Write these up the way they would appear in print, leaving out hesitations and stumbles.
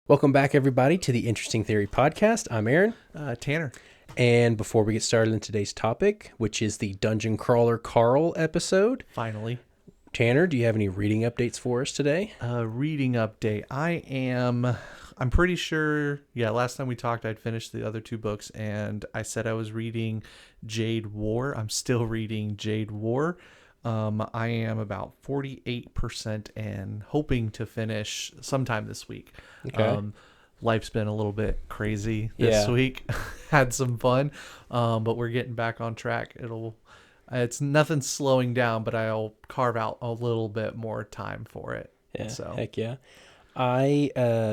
Welcome back, everybody, to the Interesting Theory Podcast. I'm Aaron. Tanner. And before we get started in today's topic, which is the Dungeon Crawler Carl episode, Finally. Tanner, do you have any reading updates for us today? Reading update. I'm pretty sure, last time we talked, I'd finished the other two books, and I said I was reading Jade War. I'm still reading Jade War. I am about 48% and hoping to finish sometime this week. Okay. Life's been a little bit crazy this week. Had some fun, but we're getting back on track. It's nothing slowing down, but I'll carve out a little bit more time for it. Yeah, So heck yeah.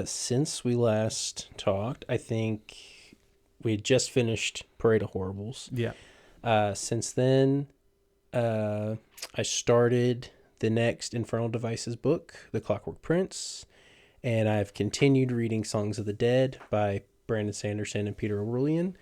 Since we last talked, I think we had just finished Parade of Horribles. yeah. Since then, I started the next Infernal Devices book, The Clockwork Prince, and I've continued reading Songs of the Dead by Brandon Sanderson and Peter O'Rulian.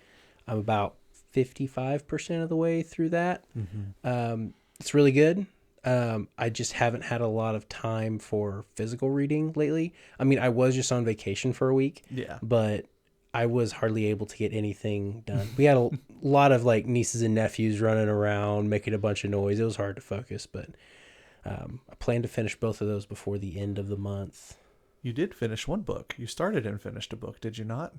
I'm about 55% of the way through that. Mm-hmm. It's really good. I just haven't had a lot of time for physical reading lately. I mean, I was just on vacation for a week, Yeah. but I was hardly able to get anything done. We had a lot of like nieces and nephews running around, making a bunch of noise. It was hard to focus, but I plan to finish both of those before the end of the month. You did finish one book. You started and finished a book, did you not?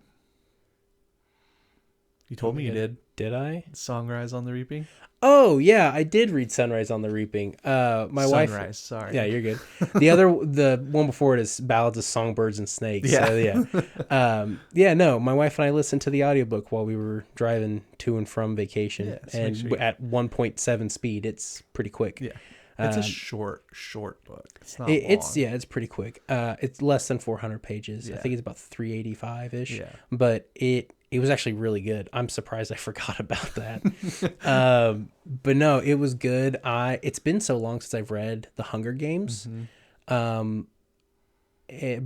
You told me you did. Did I? Songrise on the Reaping? Oh, yeah, I did read Sunrise on the Reaping. My wife... Sunrise, sorry. Yeah, you're good. The one before it is Ballads of Songbirds and Snakes. Yeah. So, yeah. No, my wife and I listened to the audiobook while we were driving to and from vacation. Yeah, so and make sure at 1.7 speed, it's pretty quick. Yeah. It's a short book. It's not It's long. it's pretty quick. It's less than 400 pages. I Yeah. think it's about 385-ish. Yeah. But it was actually really good. I'm surprised I forgot about that. But no, it was good. It's been so long since I've read The Hunger Games. Mm-hmm.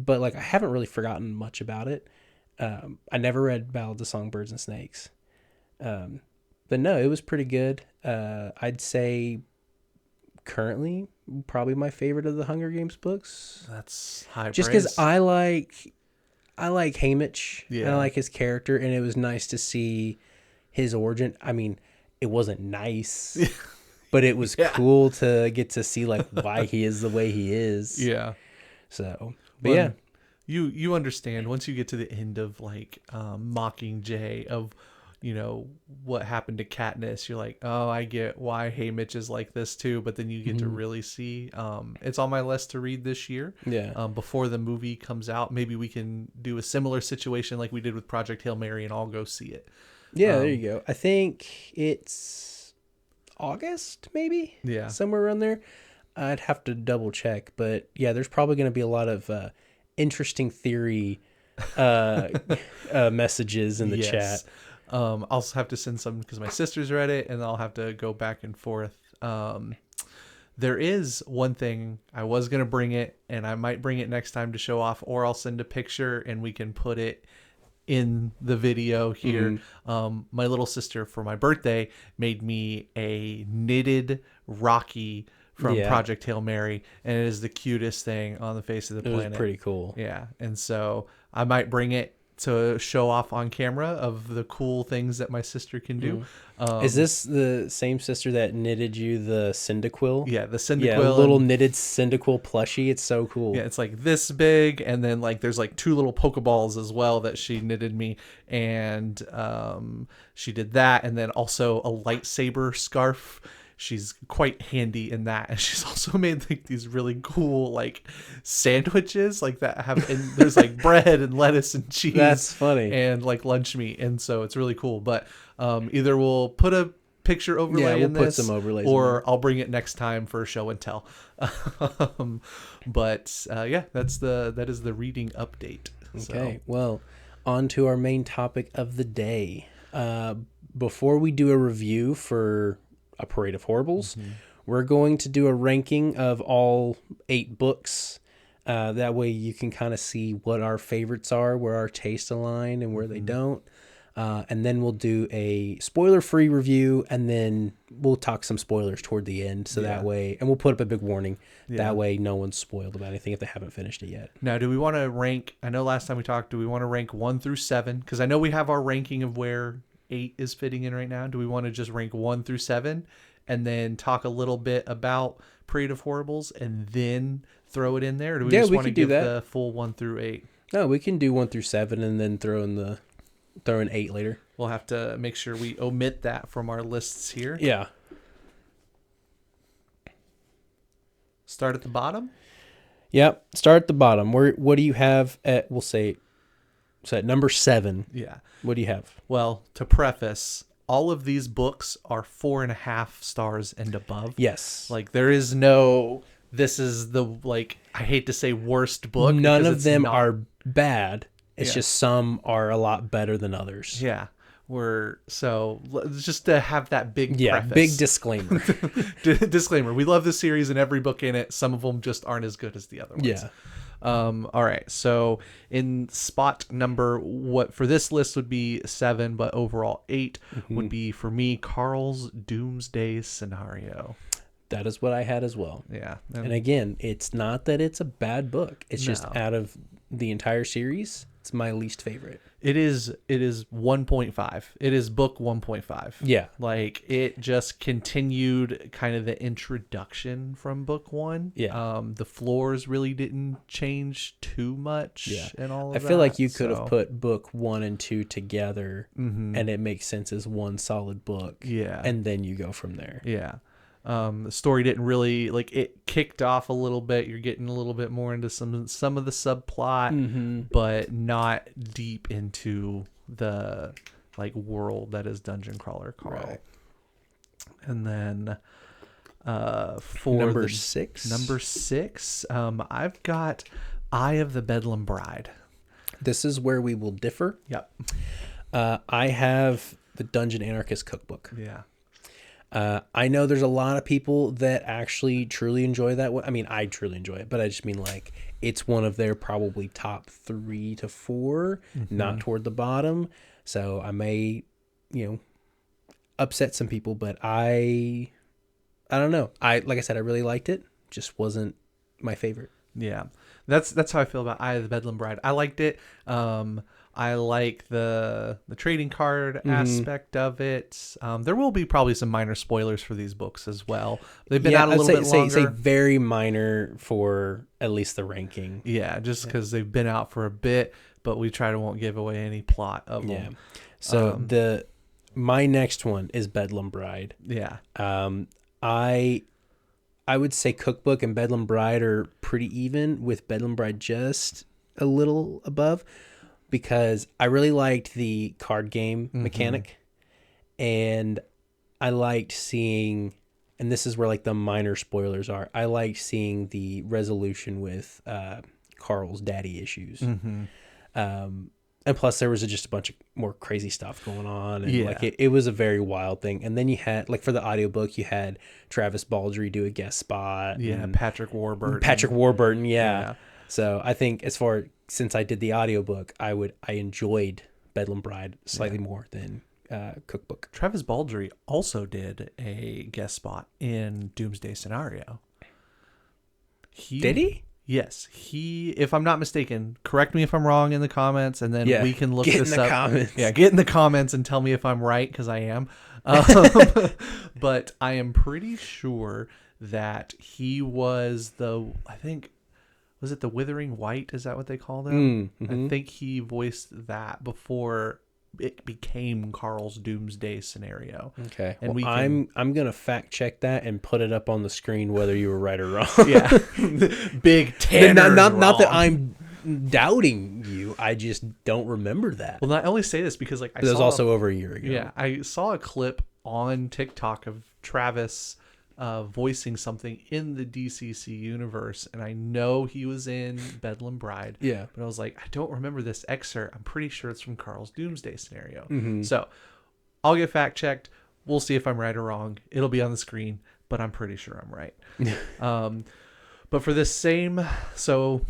But like I haven't really forgotten much about it. I never read Ballads of Songbirds and Snakes. But no, it was pretty good. I'd say currently probably my favorite of the Hunger Games books. That's high Just praise. because I like Haymitch. Yeah. And I like his character, and it was nice to see his origin. I mean, it wasn't nice, but it was cool to get to see like why he is the way he is. Yeah. So, but yeah. You understand once you get to the end of like Mockingjay of what happened to Katniss, you're like, oh, I get why Haymitch is like this too. But then you get to really see. It's on my list to read this year. Yeah. Before the movie comes out, maybe we can do a similar situation like we did with Project Hail Mary, and I'll go see it. Yeah, there you go. I think it's August, maybe. Yeah. Somewhere around there. I'd have to double check, but yeah, there's probably going to be a lot of interesting theory messages in the chat. I'll have to send some because my sister's read it, and I'll have to go back and forth. There is one thing I was going to bring it, and I might bring it next time to show off, or I'll send a picture and we can put it in the video here. My little sister for my birthday made me a knitted Rocky from Project Hail Mary, and it is the cutest thing on the face of the planet. It was pretty cool. Yeah, and so I might bring it to show off on camera of the cool things that my sister can do. Is this the same sister that knitted you the Cyndaquil? Yeah, the Cyndaquil. Yeah, a little knitted Cyndaquil plushie. It's so cool. Yeah, it's like this big, and then like there's like two little Pokeballs as well that she knitted me, and she did that, and then also a lightsaber scarf. She's quite handy in that, and she's also made like these really cool like sandwiches like that have, and there's like bread and lettuce and cheese. That's funny. And like lunch meat, and so it's really cool. But either we'll put a picture overlay in this, put some overlays or I'll bring it next time for show and tell. But that is the reading update. Okay, well, on to our main topic of the day. Before we do a review for A Parade of Horribles, we're going to do a ranking of all 8 books. That way you can kind of see what our favorites are, where our tastes align and where they don't. And then we'll do a spoiler-free review, and then we'll talk some spoilers toward the end. So that way, and we'll put up a big warning. Yeah. That way, no one's spoiled about anything if they haven't finished it yet. Now, do we want to rank? I know last time we talked, do we want to rank 1 through 7? Because I know we have our ranking of where 8 is fitting in right now. Do we want to just rank 1 through 7 and then talk a little bit about Parade of Horribles and then throw it in there? Or do we just we want to could do give that. the full 1 through 8? No, we can do 1 through 7 and then throw in 8 later. We'll have to make sure we omit that from our lists here. Yeah. Start at the bottom. Yep. Start at the bottom. What do you have at, we'll say, so at number 7, Yeah. what do you have? Well, to preface, all of these books are 4.5 stars and above. Yes. Like, there is no, this is the, like, I hate to say worst book. None because of it's them not. are bad. It's Yeah. just some are a lot better than others. Yeah. Just to have that big preface. Big disclaimer. Disclaimer. We love this series and every book in it. Some of them just aren't as good as the other ones. Yeah. All right. So in spot number, what for this list would be 7, but overall 8 would be for me, Carl's Doomsday Scenario. That is what I had as well. Yeah. And again, it's not that it's a bad book. It's just No. out of the entire series, it's my least favorite. It is 1.5. It is book 1.5. Yeah. Like, it just continued kind of the introduction from book 1. Yeah. The floors really didn't change too much. Yeah. And all of I feel like that, you could have so- put book 1 and 2 together and it makes sense as one solid book. Yeah. And then you go from there. Yeah. The story didn't really, like, it kicked off a little bit. You're getting a little bit more into some of the subplot, but not deep into the, like, world that is Dungeon Crawler Carl. Right. And then for Number the 6. number 6, I've got Eye of the Bedlam Bride. This is where we will differ. Yep. I have the Dungeon Anarchist Cookbook. Yeah. I know there's a lot of people that actually truly enjoy that one. I mean, I truly enjoy it, but I just mean, like, it's one of their probably top 3 to 4, not toward the bottom. So I may, upset some people, but I don't know. Like I said, I really liked it. Just wasn't my favorite. Yeah, that's how I feel about Eye of the Bedlam Bride. I liked it. I like the trading card aspect of it. There will be probably some minor spoilers for these books as well. They've been out a little bit longer. Say very minor for at least the ranking. Yeah, just because they've been out for a bit, but we won't give away any plot of them. Yeah. So my next one is Bedlam Bride. Yeah. I would say Cookbook and Bedlam Bride are pretty even, with Bedlam Bride just a little above, because I really liked the card game mechanic, and I liked seeing, and this is where, like, the minor spoilers are, I liked seeing the resolution with Carl's daddy issues. And plus there was just a bunch of more crazy stuff going on. And like it was a very wild thing. And then you had, like, for the audiobook, you had Travis Baldree do a guest spot. Yeah. And Patrick Warburton. Yeah. So I think since I did the audiobook, I enjoyed Bedlam Bride slightly more than Cookbook. Travis Baldree also did a guest spot in Doomsday Scenario. Did he? Yes, if I'm not mistaken, correct me if I'm wrong in the comments, and then we can look this up. Comments. Yeah, get in the comments and tell me if I'm right, because I am. But I am pretty sure that he was was it the Withering White? Is that what they call them? I think he voiced that before it became Carl's Doomsday Scenario. Okay. And well, I'm gonna fact check that and put it up on the screen whether you were right or wrong. Yeah. Big Tanner. Not that I'm doubting you. I just don't remember that. Well, I only say this because, like, It was also over a year ago. Yeah, I saw a clip on TikTok of Travis voicing something in the DCC universe, and I know he was in Bedlam Bride. Yeah. But I was like, I don't remember this excerpt. I'm pretty sure it's from Carl's Doomsday Scenario. So I'll get fact checked. We'll see if I'm right or wrong. It'll be on the screen, but I'm pretty sure I'm right. But for this same, so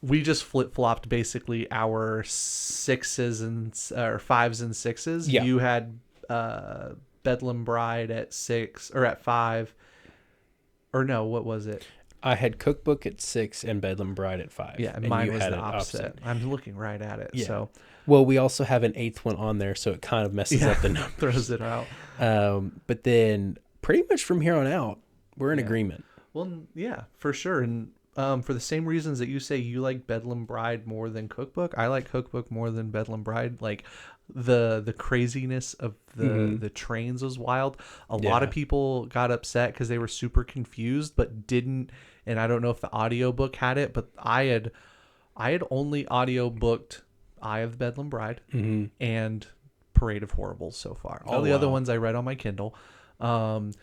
we just flip flopped basically our sixes and or fives and sixes. Yeah. You had Bedlam Bride at 6 or at 5, or no, what was it? I had Cookbook at 6 and Bedlam Bride at 5. Yeah, and and mine you was had the it opposite. I'm looking right at it. Yeah. So Well, we also have an 8th one on there, so it kind of messes up the numbers. throws it out. But then pretty much from here on out, we're in agreement. Well, yeah, for sure. And for the same reasons that you say you like Bedlam Bride more than Cookbook, I like Cookbook more than Bedlam Bride. Like the craziness of the trains was wild. A lot of people got upset because they were super confused, but didn't. And I don't know if the audiobook had it, but I had only audio booked Eye of the Bedlam Bride and Parade of Horribles so far. All the other ones I read on my Kindle. And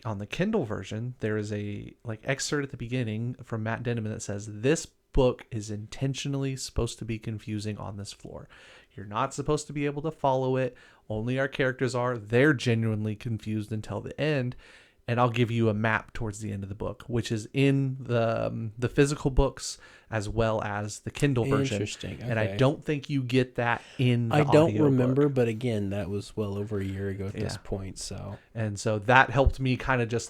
on the Kindle version, there is a excerpt at the beginning from Matt Denneman that says this book is intentionally supposed to be confusing on this floor. You're not supposed to be able to follow it. Only our characters are. They're genuinely confused until the end. And I'll give you a map towards the end of the book, which is in the physical books as well as the Kindle version. Interesting. Okay. And I don't think you get that in the I don't audiobook. remember, but again, that was well over a year ago at this point. And so that helped me kind of just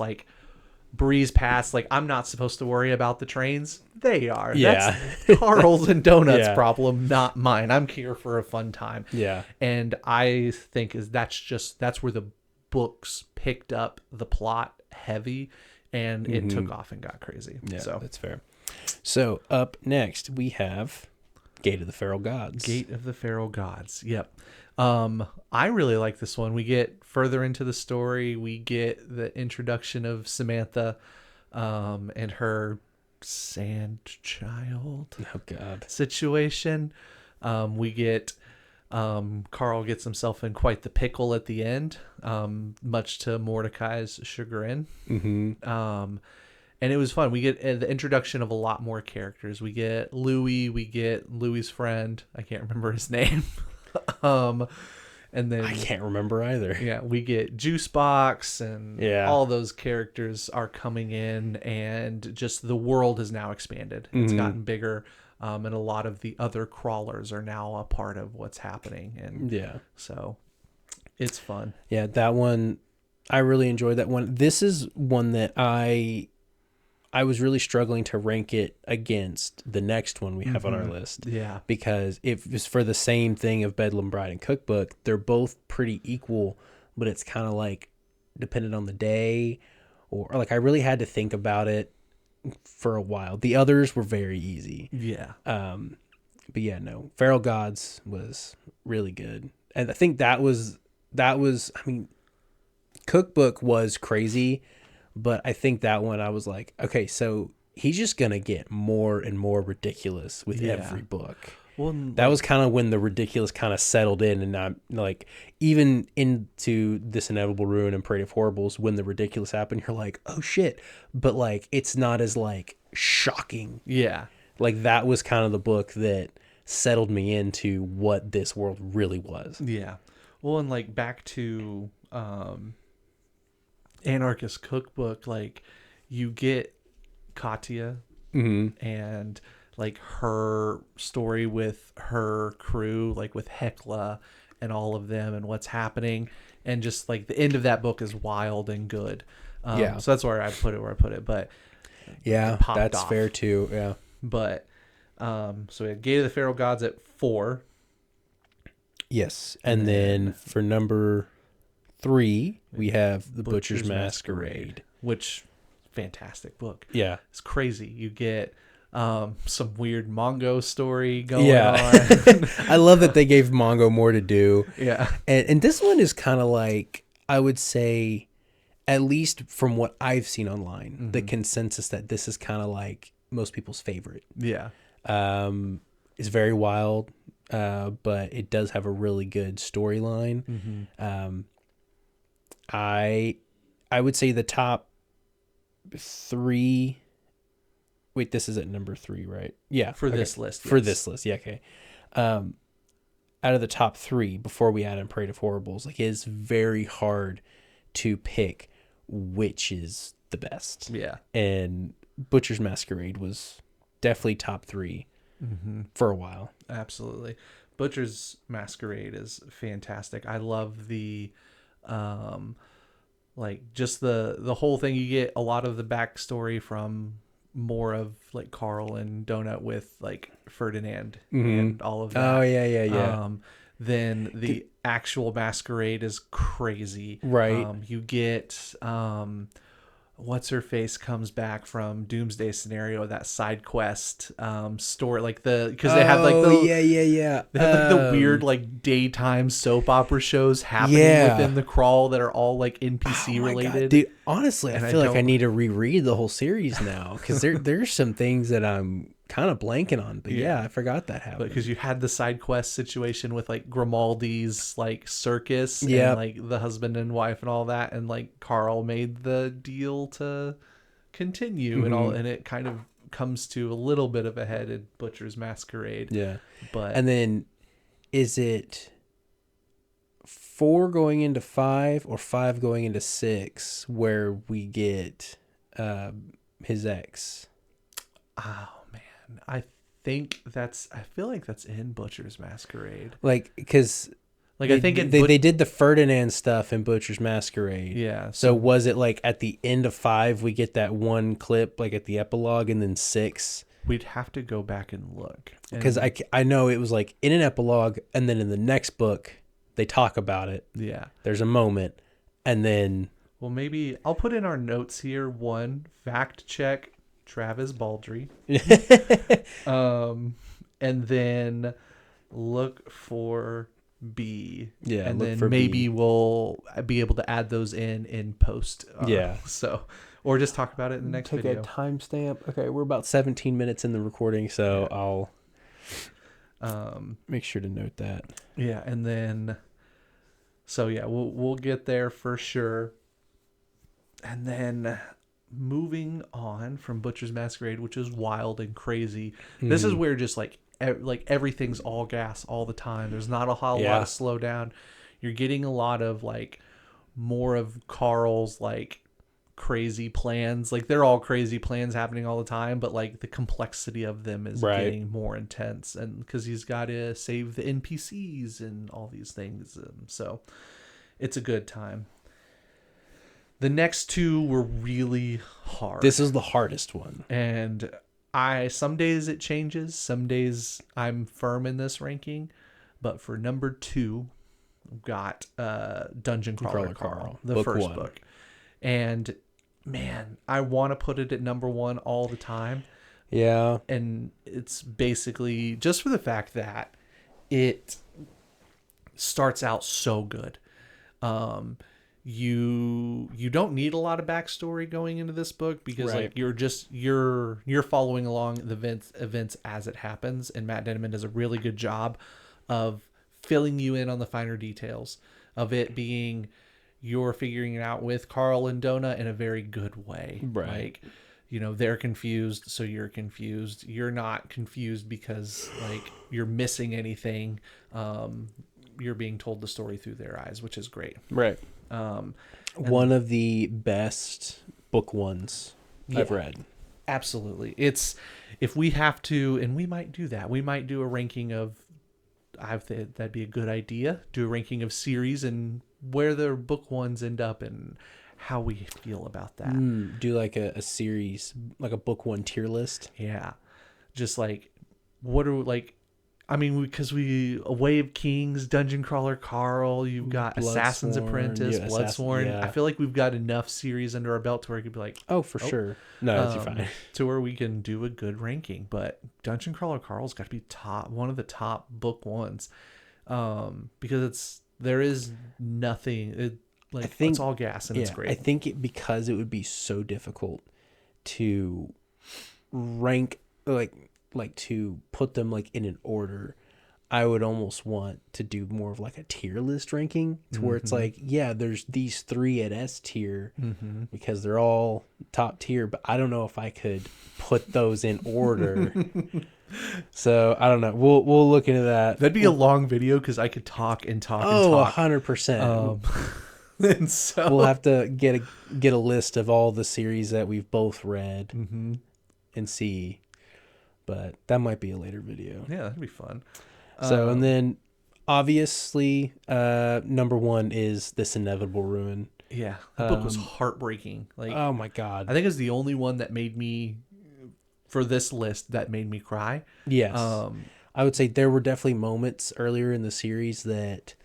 breeze past. I'm not supposed to worry about the trains. They are. Yeah. That's Carl's and Donuts' problem, not mine. I'm here for a fun time. Yeah. And I think that's where the books picked up the plot heavy, and it took off and got crazy. Yeah, so that's fair. So up next we have Gate of the Feral Gods. Gate of the Feral Gods. Yep. I really like this one. We get further into the story. We get the introduction of Samantha, and her sand child situation. We get Carl gets himself in quite the pickle at the end, much to Mordecai's chagrin. And it was fun. We get the introduction of a lot more characters. We get Louis. We get Louis's friend. I can't remember his name. And then I can't remember either. Yeah, we get Juicebox, and all those characters are coming in, and just the world has now expanded. It's gotten bigger. And a lot of the other crawlers are now a part of what's happening. And so it's fun. Yeah, that one, I really enjoyed that one. This is one that I was really struggling to rank it against the next one we have on our list. Yeah. Because if it's for the same thing of Bedlam Bride and Cookbook, they're both pretty equal, but it's kind of dependent on the day, or I really had to think about it for a while. The others were very easy. Yeah. But yeah, no. Feral Gods was really good. And I think that was I mean, Cookbook was crazy, but I think that one I was like, okay, so he's just going to get more and more ridiculous with every book. Well, that was kind of when the ridiculous kind of settled in, and I'm even into This Inevitable Ruin and Parade of Horribles, when the ridiculous happened, you're like, oh shit. But it's not as shocking. Yeah. That was kind of the book that settled me into what this world really was. Yeah. Well, and back to Anarchist Cookbook, you get Katya and her story with her crew, with Hecla and all of them and what's happening, and just the end of that book is wild and good. So that's where I put it. But yeah, that's fair too. Yeah. But so we had Gate of the Feral Gods at 4. Yes, and then for number 3 we have The Butcher's Masquerade, which fantastic book. Yeah, it's crazy. You get some weird Mongo story going on. I love that they gave Mongo more to do. Yeah, and this one is kind of I would say, at least from what I've seen online, the consensus that this is kind of most people's favorite. Yeah. It's very wild, but it does have a really good storyline. I would say the top 3. Wait, this is at number 3, right? Yeah, for this list. For this list, yeah, okay. Out of the top 3, before we add in Parade of Horribles, it is very hard to pick which is the best. Yeah, and Butcher's Masquerade was definitely top 3 for a while. Absolutely. Butcher's Masquerade is fantastic. I love the like just the whole thing. You get a lot of the backstory from more of like Carl and Donut with like Ferdinand and all of that. Oh yeah. Then the actual masquerade is crazy. Right. You get what's her face comes back from Doomsday Scenario, that side quest story, like because they have like the yeah. they have like the weird like daytime soap opera shows happening Yeah. within the crawl that are all like NPC Oh my related. God. Dude, honestly, And I I feel like I don't- need to reread the whole series now because there's some things that I'm kind of blanking on. But yeah, I forgot that happened. Because you had the side quest situation with like Grimaldi's like circus Yep. and like the husband and wife and all that, and like Carl made the deal to continue and all, and it kind of comes to a little bit of a head in Butcher's Masquerade. Yeah. But And then is it 4 going into 5 or 5 going into 6 where we get his ex? oh man, I feel like that's in Butcher's Masquerade. Like, because Like I think they did the Ferdinand stuff in Butcher's Masquerade. yeah. So was it like at the end of 5 we get that one clip like at the epilogue, and then 6? We'd have to go back and look Because I know it was like in an epilogue, and then in the next book they talk about it. yeah. There's a moment, and then Well, maybe I'll put in our notes here. 1, fact check Travis Baldry. And then look for B. Yeah, and look then for maybe B. we'll be able to add those in post. Yeah. So, or just talk about it in the next take video. a timestamp. Okay, we're about 17 minutes in the recording, so I'll make sure to note that. Yeah, and then, so yeah, we'll get there for sure. And then moving on from Butcher's Masquerade, which is wild and crazy. This is where just like everything's all gas all the time. There's not a whole lot of slow down. You're getting a lot of like more of Carl's like crazy plans. Like they're all crazy plans happening all the time, but like the complexity of them is getting more intense, and because he's got to save the NPCs and all these things. So it's a good time. The next 2 were really hard. This is the hardest one. And some days it changes. Some days I'm firm in this ranking. But for number 2, I've got Dungeon Crawler Carl, the first book. And man, I want to put it at number 1 all the time. Yeah. And it's basically just for the fact that it starts out so good. You don't need a lot of backstory going into this book because like you're following along the events as it happens, and Matt Denneman does a really good job of filling you in on the finer details of it being you're figuring it out with Carl and Donut in a very good way. Right. Like, you know, they're confused, so you're confused. You're not confused because like you're missing anything. You're being told the story through their eyes, which is great. Right. One of the best book ones I've read. Absolutely. It's, if we have to, and we might do that. We might do a ranking of, that'd be a good idea. Do a ranking of series and where the book ones end up and how we feel about that. Do like a series, like a book 1 tier list. Yeah. Just like, what are like, I mean, because A Way of Kings, Dungeon Crawler Carl, you've got Assassin's Apprentice, yeah, Bloodsworn. yeah. I feel like we've got enough series under our belt to where it could be like, Oh, for sure. No, you're fine. to where we can do a good ranking. But Dungeon Crawler Carl's got to be one of the top book ones, because there is nothing. It's all gas and it's great. I think because it would be so difficult to rank, like to put them like in an order, I would almost want to do more of like a tier list ranking to where it's like, yeah, there's these 3 at S tier because they're all top tier, but I don't know if I could put those in order. So I don't know. We'll look into that. That'd be a long video because I could talk and talk and Oh, talk. 100%. And so We'll have to get a list of all the series that we've both read and see. but that might be a later video. Yeah, that'd be fun. So, and then obviously, number one is This Inevitable Ruin. Yeah, that book was heartbreaking. Like, Oh my God. I think it's the only one that made me, for this list, that made me cry. Yes. I would say there were definitely moments earlier in the series that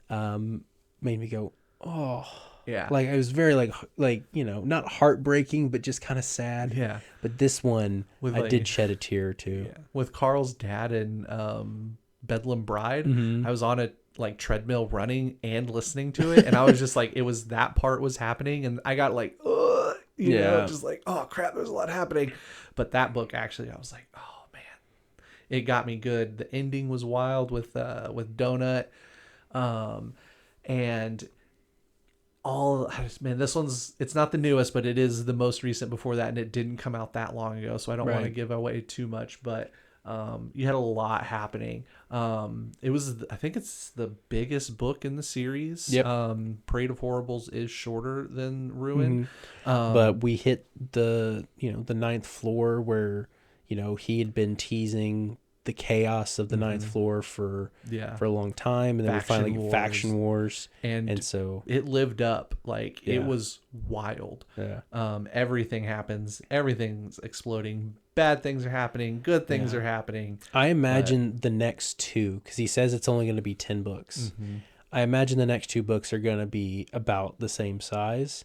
made me go, oh. Yeah. Like, I was very, like you know, not heartbreaking, but just kind of sad. Yeah. But this one, With, I like- did shed a tear or two. Yeah. With Carl's dad and Bedlam Bride, I was on a like treadmill running and listening to it, and I was just like, it was that part was happening, and I got like, you know, just like, oh crap, there's a lot happening. But that book actually, I was like, oh man, it got me good. The ending was wild with Donut, and man, this one's, it's not the newest, but it is the most recent before that, and it didn't come out that long ago, so I don't want to give away too much, but you had a lot happening. It was, I think it's the biggest book in the series. Yep. Parade of Horribles is shorter than Ruin. But we hit the, you know, the 9th floor where, you know, he had been teasing the chaos of the 9th floor for a long time, and then Faction we finally wars. faction wars, and so it lived up. Like, it Yeah. was wild. yeah. Everything happens, everything's exploding, bad things are happening, good things are happening. I imagine the next two, because he says it's only going to be 10 books. I imagine the next 2 books are going to be about the same size,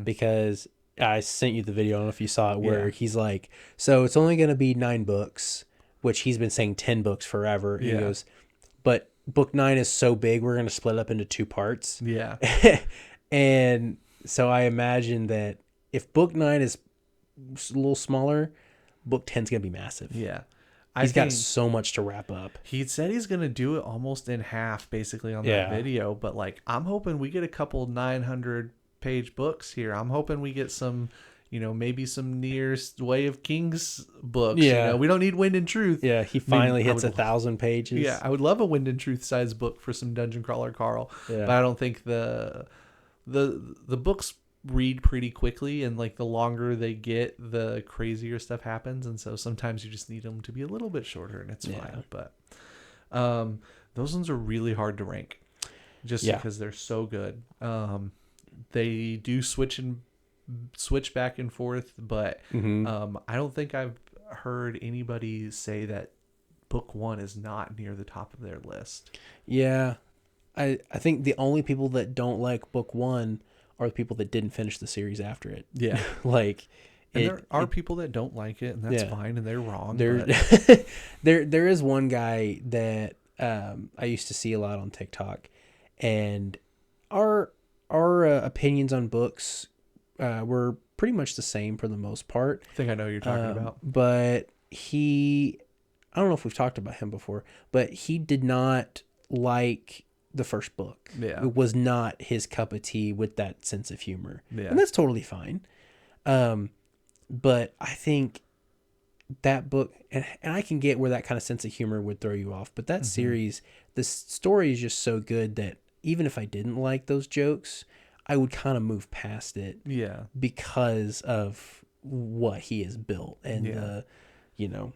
because I sent you the video, I don't know if you saw it, where he's like, so it's only going to be 9 books, which he's been saying 10 books forever. He goes, but book 9 is so big, we're going to split up into 2 parts. Yeah. And so I imagine that if book 9 is a little smaller, book 10 is going to be massive. Yeah. He's got so much to wrap up. He said he's going to do it almost in half, basically, on that Yeah. video. But, like, I'm hoping we get a couple 900-page books here. I'm hoping we get some, you know, maybe some nearest Way of Kings books. Yeah. You know, we don't need Wind and Truth. Yeah, he finally hits I would- 1,000 pages. Yeah, I would love a Wind and Truth size book for some Dungeon Crawler Carl. Yeah. But I don't think the books read pretty quickly, and like the longer they get, the crazier stuff happens, and so sometimes you just need them to be a little bit shorter, and it's fine. But those ones are really hard to rank, just because they're so good. They do switch back and forth, but I don't think I've heard anybody say that book 1 is not near the top of their list. Yeah. I think the only people that don't like book 1 are the people that didn't finish the series after it. Yeah. Like, and there are people that don't like it, and that's Yeah. fine, and they're wrong. there, But there is one guy that I used to see a lot on TikTok, and our opinions on books were pretty much the same for the most part. I think I know what you're talking about. But I don't know if we've talked about him before, but he did not like the first book. Yeah. It was not his cup of tea with that sense of humor. Yeah. And that's totally fine. But I think that book, and I can get where that kind of sense of humor would throw you off, but that series, the story is just so good that even if I didn't like those jokes, I would kind of move past it Yeah. because of what he has built and you know,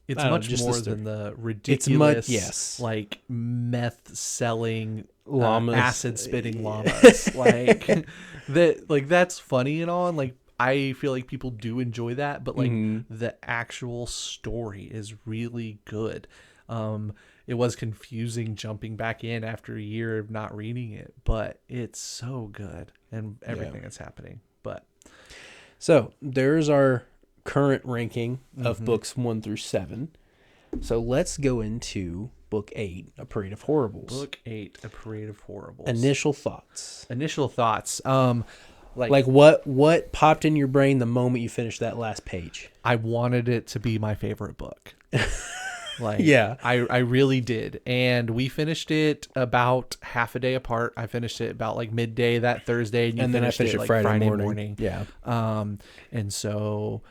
It's I don't know, much just the more story. than the ridiculous, yes. like meth selling Llamas. acid spitting llamas. Like that, like that's funny and all. And like I feel like people do enjoy that, but like the actual story is really good. It was confusing jumping back in after a year of not reading it, but it's so good and everything that's happening. But so there's our current ranking of books 1 through 7. So let's go into book 8, A Parade of Horribles. book 8, A Parade of Horribles. Initial thoughts. Like what popped in your brain the moment you finished that last page? I wanted it to be my favorite book. Like, Yeah. I really did. And we finished it about half a day apart. I finished it about like midday that Thursday, and you And then I finished it like Friday morning. Yeah. And so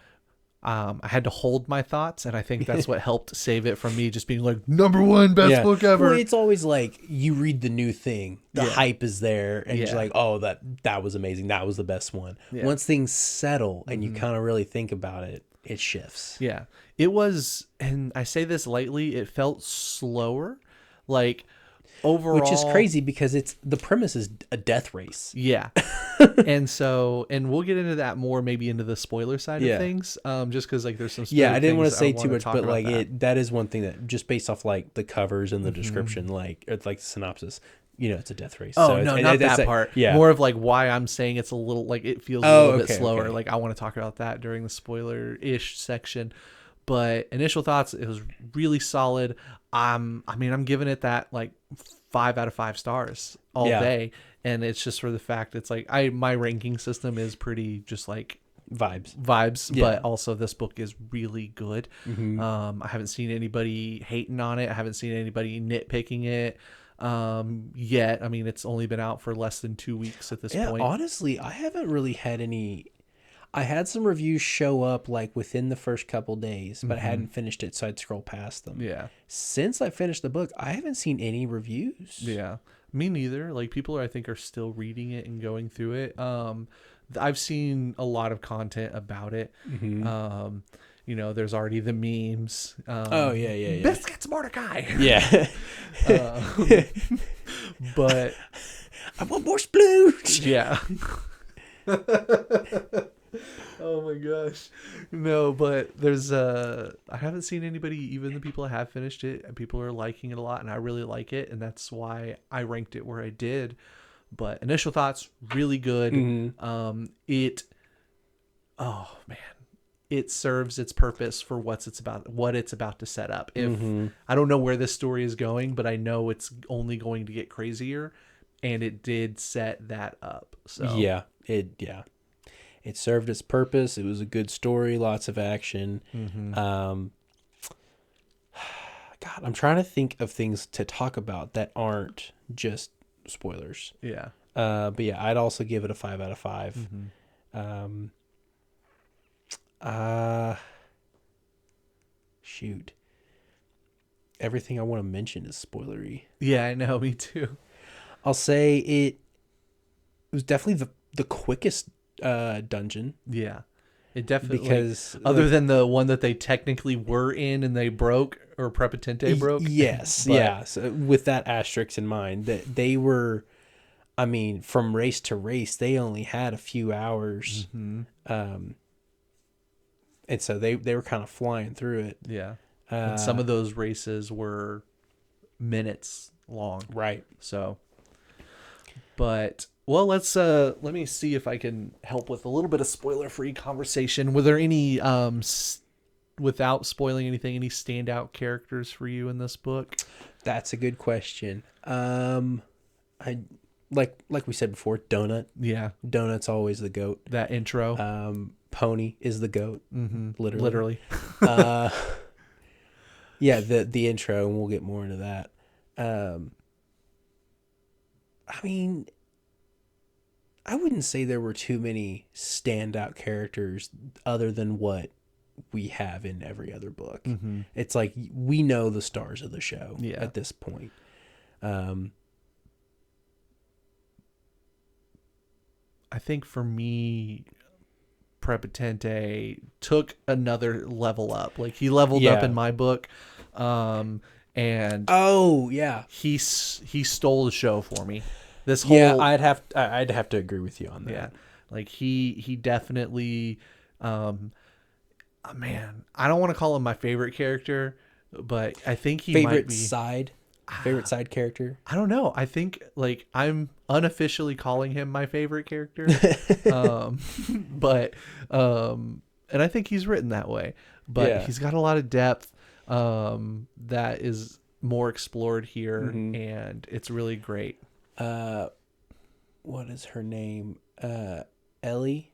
I had to hold my thoughts, and I think that's what helped save it from me just being like #1 best book ever. Well, it's always like you read the new thing, the hype is there, and Yeah. you're like, oh, that was amazing. That was the best one. Yeah. Once things settle and you kind of really think about it, it shifts. Yeah. It was, and I say this lightly, it felt slower. Like overall, Which is crazy because the premise is a death race. Yeah. And so, and we'll get into that more maybe into the spoiler side Yeah. of things. Just because like there's some Yeah, I didn't want to things say wanna too much, talk but about like that is one thing that just based off like the covers and the Mm-hmm. description, like it's like the synopsis, it's a death race. Oh So no, it's, not it's that part. Yeah. More of like why I'm saying it's a little like it feels a Oh, little bit okay, slower. okay. Like I want to talk about that during the spoiler-ish section. But initial thoughts, it was really solid. I mean, I'm giving it that like 5 out of 5 stars all Yeah. day. And it's just for the fact it's like my ranking system is pretty just like Vibes. vibes, Yeah. but also this book is really good. I haven't seen anybody hating on it. I haven't seen anybody nitpicking it yet. I mean, it's only been out for less than 2 weeks at this Yeah, point. honestly, I haven't really had any. I had some reviews show up like within the first couple days, but I hadn't finished it, so I'd scroll past them. Yeah. Since I finished the book, I haven't seen any reviews. Yeah. Me neither. Like people I think are still reading it and going through it. I've seen a lot of content about it. There's already the memes. Oh yeah. Biscuits Mordecai. Yeah. But I want more splooge. yeah. Oh my gosh. No, but there's I haven't seen anybody, even the people that have finished it, and people are liking it a lot, and I really like it, and that's why I ranked it where I did. But initial thoughts, really good. Oh man, it serves its purpose for what it's about to set up. If I don't know where this story is going, but I know it's only going to get crazier, and it did set that up. So Yeah. It served its purpose. It was a good story, lots of action. God, I'm trying to think of things to talk about that aren't just spoilers. yeah. But yeah, I'd also give it a 5 out of 5. Shoot. Everything I want to mention is spoilery. Yeah, I know, me too. I'll say it was definitely the quickest dungeon. Yeah. It definitely, Because other than the one that they technically were in and they broke, or Prepotente broke. Yes, But- yeah. So with that asterisk in mind, that they were, I mean, from race to race, they only had a few hours, and so they were kind of flying through it. Yeah. And some of those races were minutes long. Right. So, but well, let me see if I can help with a little bit of spoiler-free conversation. Were there any without spoiling anything, any standout characters for you in this book? That's a good question. I like we said before, Donut. Yeah, Donut's always the goat. that intro. Pony is the goat. Literally. Yeah, the intro, and we'll get more into that. I mean, I wouldn't say there were too many standout characters other than what we have in every other book. It's like we know the stars of the show at this point. I think for me, Prepotente took another level up. Like he leveled up Yeah. in my book, and Oh yeah, he stole the show for me. This whole yeah. I'd have to agree with you on that. yeah, like he definitely, man, I don't want to call him my favorite character, but I think he might Favorite be. side character. I don't know. I think like I'm unofficially calling him my favorite character. But and I think he's written that way. But Yeah. he's got a lot of depth that is more explored here, and it's really great. What is her name? Ellie.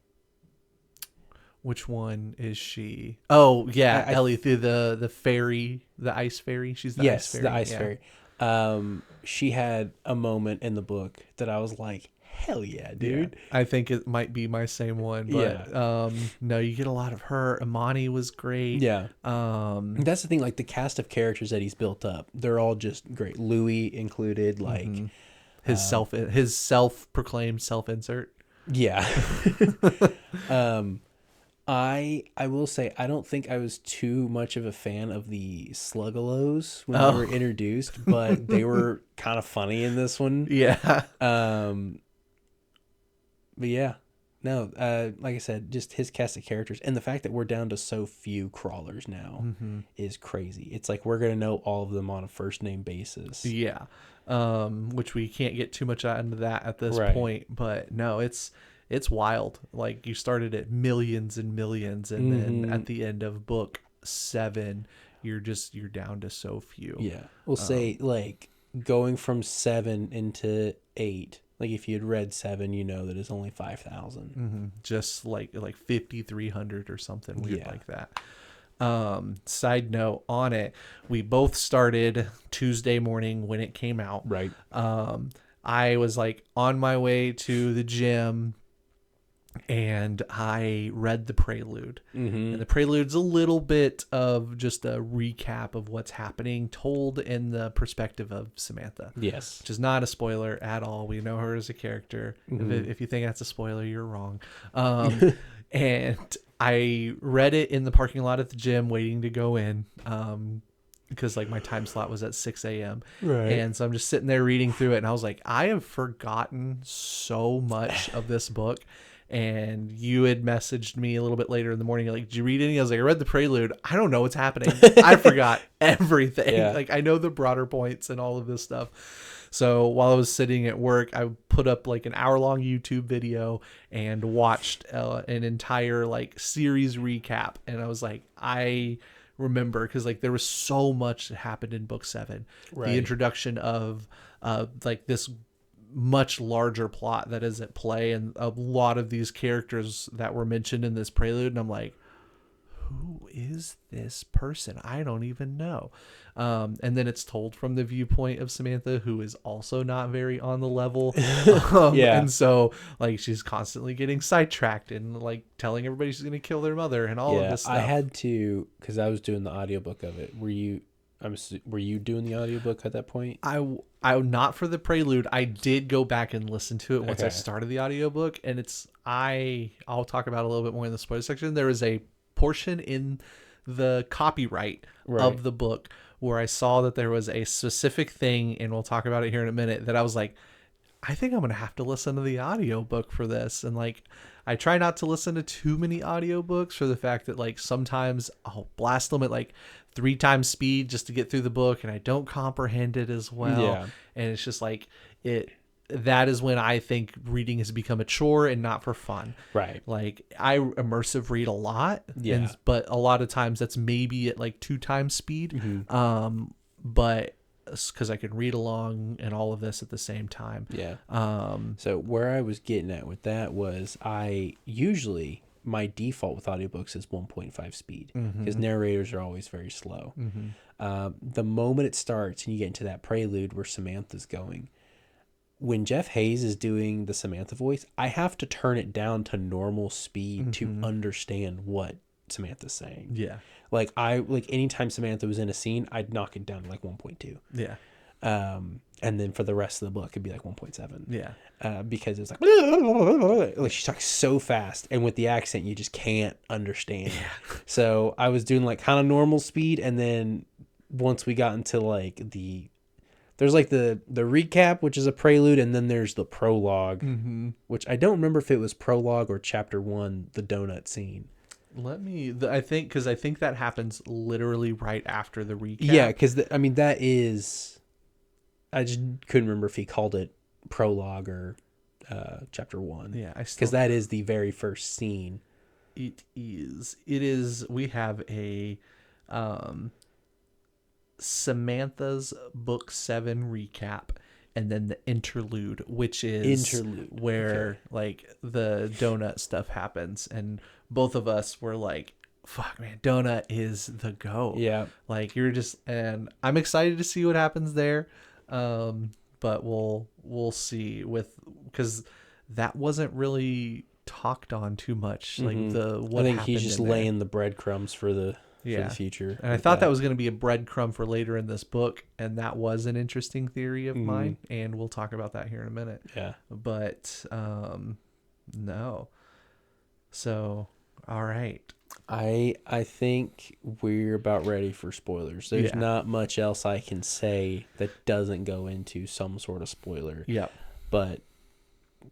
Which one is she? Oh yeah, I Ellie, through the fairy, the ice fairy. She's the Yes, ice fairy. the ice yeah. fairy. She had a moment in the book that I was like, hell yeah, dude. Yeah. I think it might be my same one, but no, you get a lot of her. Imani was great. Yeah. Um, That's the thing, like the cast of characters that he's built up, they're all just great. Louis included, like his self-proclaimed self-insert. yeah. I will say I don't think I was too much of a fan of the Sluggalos when Oh. they were introduced, but they were kind of funny in this one. Yeah. But yeah, no, like I said, just his cast of characters and the fact that we're down to so few crawlers now is crazy. It's like we're gonna know all of them on a first name basis. Yeah. Which we can't get too much into that at this Right. point, but no, it's wild. Like you started at millions and millions, and then at the end of book 7, you're down to so few. Yeah, we'll say like going from 7 into 8. Like if you had read 7, you know that it's only 5,000. Just like 5,300 or something weird Yeah. like that. Side note on it, we both started Tuesday morning when it came out. Right. I was like on my way to the gym and I read the prelude. And the prelude's a little bit of just a recap of what's happening, told in the perspective of Samantha. Yes. Which is not a spoiler at all. We know her as a character. If you think that's a spoiler, you're wrong. And I read it in the parking lot at the gym waiting to go in. Because like my time slot was at 6 a.m. Right. And so I'm just sitting there reading through it and I was like, I have forgotten so much of this book. And you had messaged me a little bit later in the morning. You're like, did you read any? I was like, I read the prelude. I don't know what's happening. I forgot everything. Yeah. Like I know the broader points and all of this stuff. So while I was sitting at work, I put up like an hour-long YouTube video and watched an entire like series recap. And I was like, I remember because like there was so much that happened in book 7. Right. The introduction of like this much larger plot that is at play and a lot of these characters that were mentioned in this prelude, and I'm like, who is this person? I don't even know. And then it's told from the viewpoint of Samantha, who is also not very on the level. Yeah. And so like she's constantly getting sidetracked and like telling everybody she's gonna kill their mother and all of this stuff. I had to, because I was doing the audiobook of it. Were you doing the audiobook at that point? I not for the prelude. I did go back and listen to it once I Okay. started the audiobook, and I'll talk about it a little bit more in the spoiler section. There is a portion in the copyright of the book where I saw that there was a specific thing, and we'll talk about it here in a minute, that I was like, I think I'm going to have to listen to the audiobook for this. And like, I try not to listen to too many audiobooks for the fact that like sometimes I'll blast them at like 3 times speed just to get through the book and I don't comprehend it as well. Yeah. And it's just like that is when I think reading has become a chore and not for fun. Right. Like I immersive read a lot, Yeah. but a lot of times that's maybe at like 2 times speed. But because I can read along and all of this at the same time. Yeah. So where I was getting at with that was my default with audiobooks is 1.5 speed because narrators are always very slow. The moment it starts and you get into that prelude where Samantha's going, when Jeff Hayes is doing the Samantha voice, I have to turn it down to normal speed to understand what Samantha's saying. Yeah. Like anytime Samantha was in a scene, I'd knock it down to like 1.2. Yeah. And then for the rest of the book, it'd be like 1.7. Yeah. Because it's like she talks so fast, and with the accent, you just can't understand. So I was doing like kind of normal speed, and then once we got into like there's like the recap, which is a prelude, and then there's the prologue, which I don't remember if it was prologue or chapter 1, the donut scene. I think that happens literally right after the recap. Yeah, because that is, I just couldn't remember if he called it prologue or chapter 1. Yeah, because that is the very first scene. It is. We have a Samantha's book 7 recap, and then the interlude, which is where like the donut stuff happens, and both of us were like, fuck man, donut is the go. Yeah. Like and I'm excited to see what happens there. But we'll see because that wasn't really talked on too much. Like I think he's just laying the breadcrumbs for the future. And I thought that was going to be a breadcrumb for later in this book, and that was an interesting theory of mine, and we'll talk about that here in a minute. Yeah. But no. So All right. I think we're about ready for spoilers. There's Yeah. not much else I can say that doesn't go into some sort of spoiler. Yep. But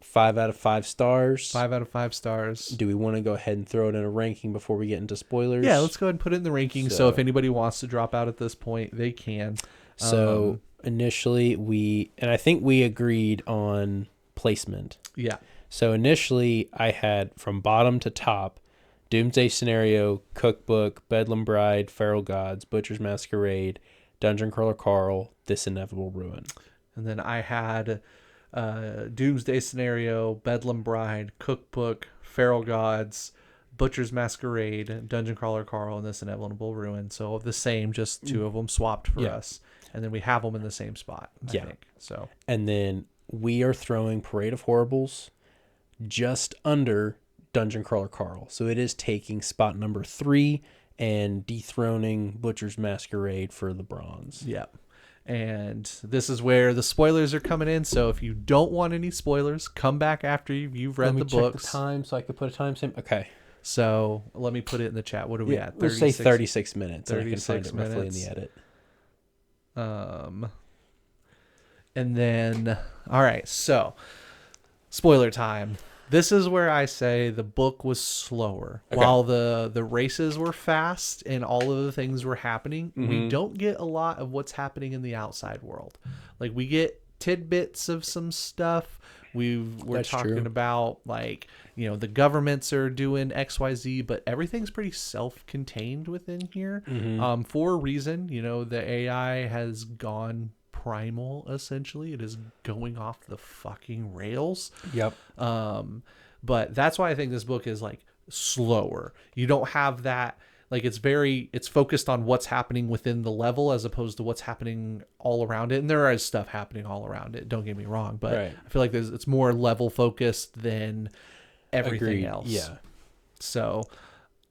5 out of 5 stars. 5 out of 5 stars. Do we want to go ahead and throw it in a ranking before we get into spoilers? Yeah, let's go ahead and put it in the ranking. So So- if anybody wants to drop out at this point, they can. So initially and I think we agreed on placement. Yeah. So initially I had from bottom to top Doomsday Scenario, Cookbook, Bedlam Bride, Feral Gods, Butcher's Masquerade, Dungeon Crawler Carl, This Inevitable Ruin. And then I had Doomsday Scenario, Bedlam Bride, Cookbook, Feral Gods, Butcher's Masquerade, Dungeon Crawler Carl, and This Inevitable Ruin. So the same, just two of them swapped for Yeah. us. And then we have them in the same spot, I Yeah. think. So And then we are throwing Parade of Horribles just under Dungeon Crawler Carl. So it is taking spot number 3 and dethroning Butcher's Masquerade for the bronze. yeah. And this is where the spoilers are coming in. So if you don't want any spoilers, come back after you've read Let me the check books. the time so I could put a time stamp. Okay. So let me put it in the chat. What are we at? We'll say 36 minutes. And I can 36 find it roughly in minutes. the edit. And then, all right, so spoiler time. This is where I say the book was slower. Okay. While the races were fast and all of the things were happening, we don't get a lot of what's happening in the outside world. Like we get tidbits of some stuff. We're That's talking true. about like, you know, the governments are doing XYZ, but everything's pretty self-contained within here. For a reason, you know, the AI has gone primal essentially. It is going off the fucking rails. Yep. But that's why I think this book is like slower. You don't have that, like it's focused on what's happening within the level as opposed to what's happening all around it. And there is stuff happening all around it, don't get me wrong, but Right. I feel like it's more level focused than everything Agreed. else. Yeah. So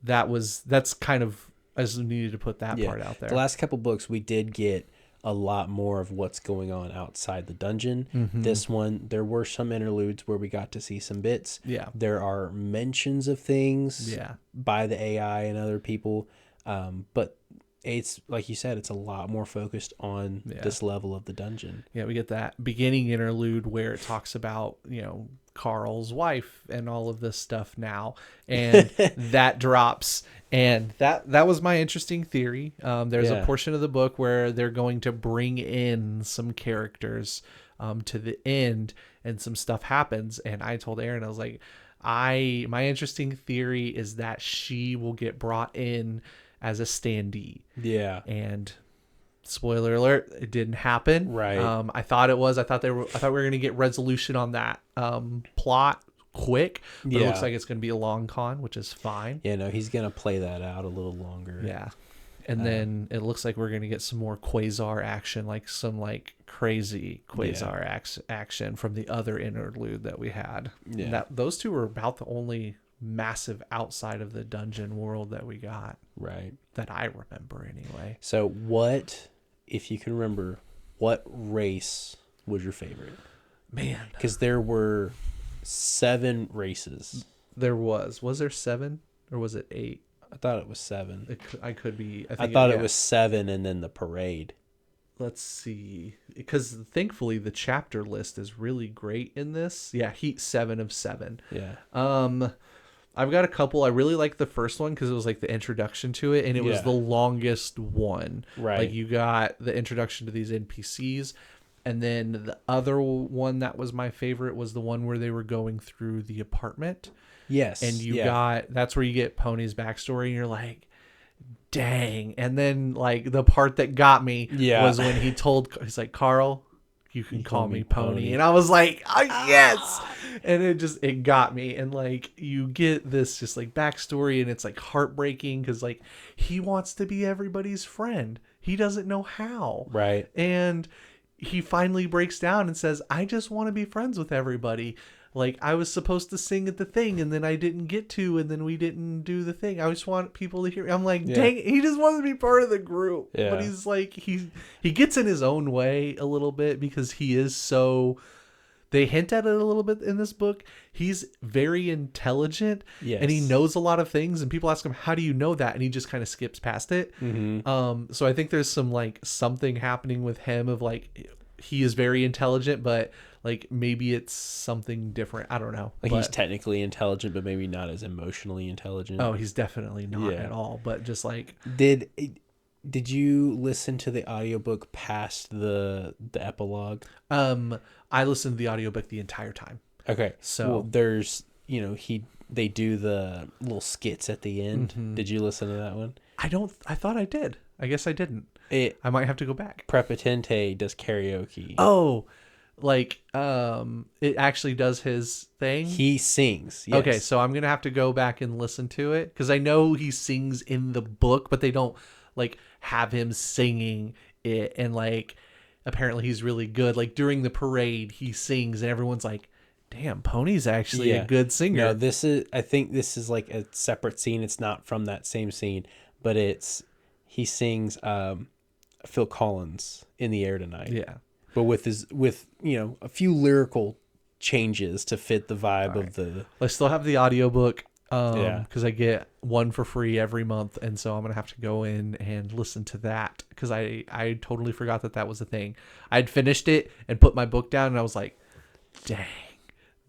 that's kind of, I just needed to put that Yeah. part out there. The last couple books, we did get a lot more of what's going on outside the dungeon. This one, there were some interludes where we got to see some bits. Yeah. There are mentions of things Yeah. by the AI and other people. But it's, like you said, it's a lot more focused on this level of the dungeon. Yeah, we get that beginning interlude where it talks about, you know, Carl's wife and all of this stuff now, and that drops. And that was my interesting theory. There's a portion of the book where they're going to bring in some characters to the end, and some stuff happens. And I told Aaron, I was like, my interesting theory is that she will get brought in as a standee. Yeah. And spoiler alert, it didn't happen. Right. I thought it was. I thought we were going to get resolution on that plot quick, but it looks like it's going to be a long con, which is fine. Yeah, no, he's going to play that out a little longer. Yeah. And then it looks like we're going to get some more Quasar action, like some like crazy Quasar action from the other interlude that we had. Yeah. Those two were about the only massive outside of the dungeon world that we got, Right. that I remember anyway. So what, if you can remember, what race was your favorite? Man, Because there were 7 races. there was there 7 or was it 8? I thought it was 7. I could be. I thought it was 7 and then the parade. Let's see, because thankfully the chapter list is really great in this. Yeah, Heat 7 of 7. Yeah. I've got a couple. I really like the first one because it was like the introduction to it, and it was Yeah. the longest one. Right. Like you got the introduction to these NPCs, and then the other one that was my favorite was the one where they were going through the apartment. Yes. And you got, that's where you get Pony's backstory, and you're like, dang. And then like the part that got me was when he's like, Carl, you can call me Pony. And I was like, oh, yes. And it got me. And like you get this just like backstory, and it's like heartbreaking because like he wants to be everybody's friend. He doesn't know how. Right. And he finally breaks down and says, I just want to be friends with everybody. Like, I was supposed to sing at the thing, and then I didn't get to, and then we didn't do the thing. I just want people to hear. I'm like, dang, he just wants to be part of the group. Yeah. But he's like, he gets in his own way a little bit because he is so... They hint at it a little bit in this book. He's very intelligent, Yes. and he knows a lot of things. And people ask him, "How do you know that?" And he just kind of skips past it. So I think there's some like something happening with him of like he is very intelligent, but like maybe it's something different. I don't know. Like But- he's technically intelligent, but maybe not as emotionally intelligent. oh, he's definitely not Yeah. at all. But just like Did you listen to the audiobook past the epilogue? I listened to the audiobook the entire time. Okay. So- well, there's, they do the little skits at the end. Mm-hmm. Did you listen to that one? I thought I did. I guess I didn't. I might have to go back. Prepotente does karaoke. Oh, like it actually does his thing. He sings. Yes. Okay, so I'm gonna have to go back and listen to it because I know he sings in the book, but they don't like have him singing it. And like apparently he's really good. Like during the parade, he sings, and everyone's like, "Damn, Pony's actually a good singer." No, I think this is like a separate scene. It's not from that same scene, but he sings Phil Collins in the air tonight. Yeah. But with a few lyrical changes to fit the vibe of the. I still have the audiobook Yeah. because I get one for free every month, and so I'm gonna have to go in and listen to that because I totally forgot that was a thing. I'd finished it and put my book down, and I was like, dang,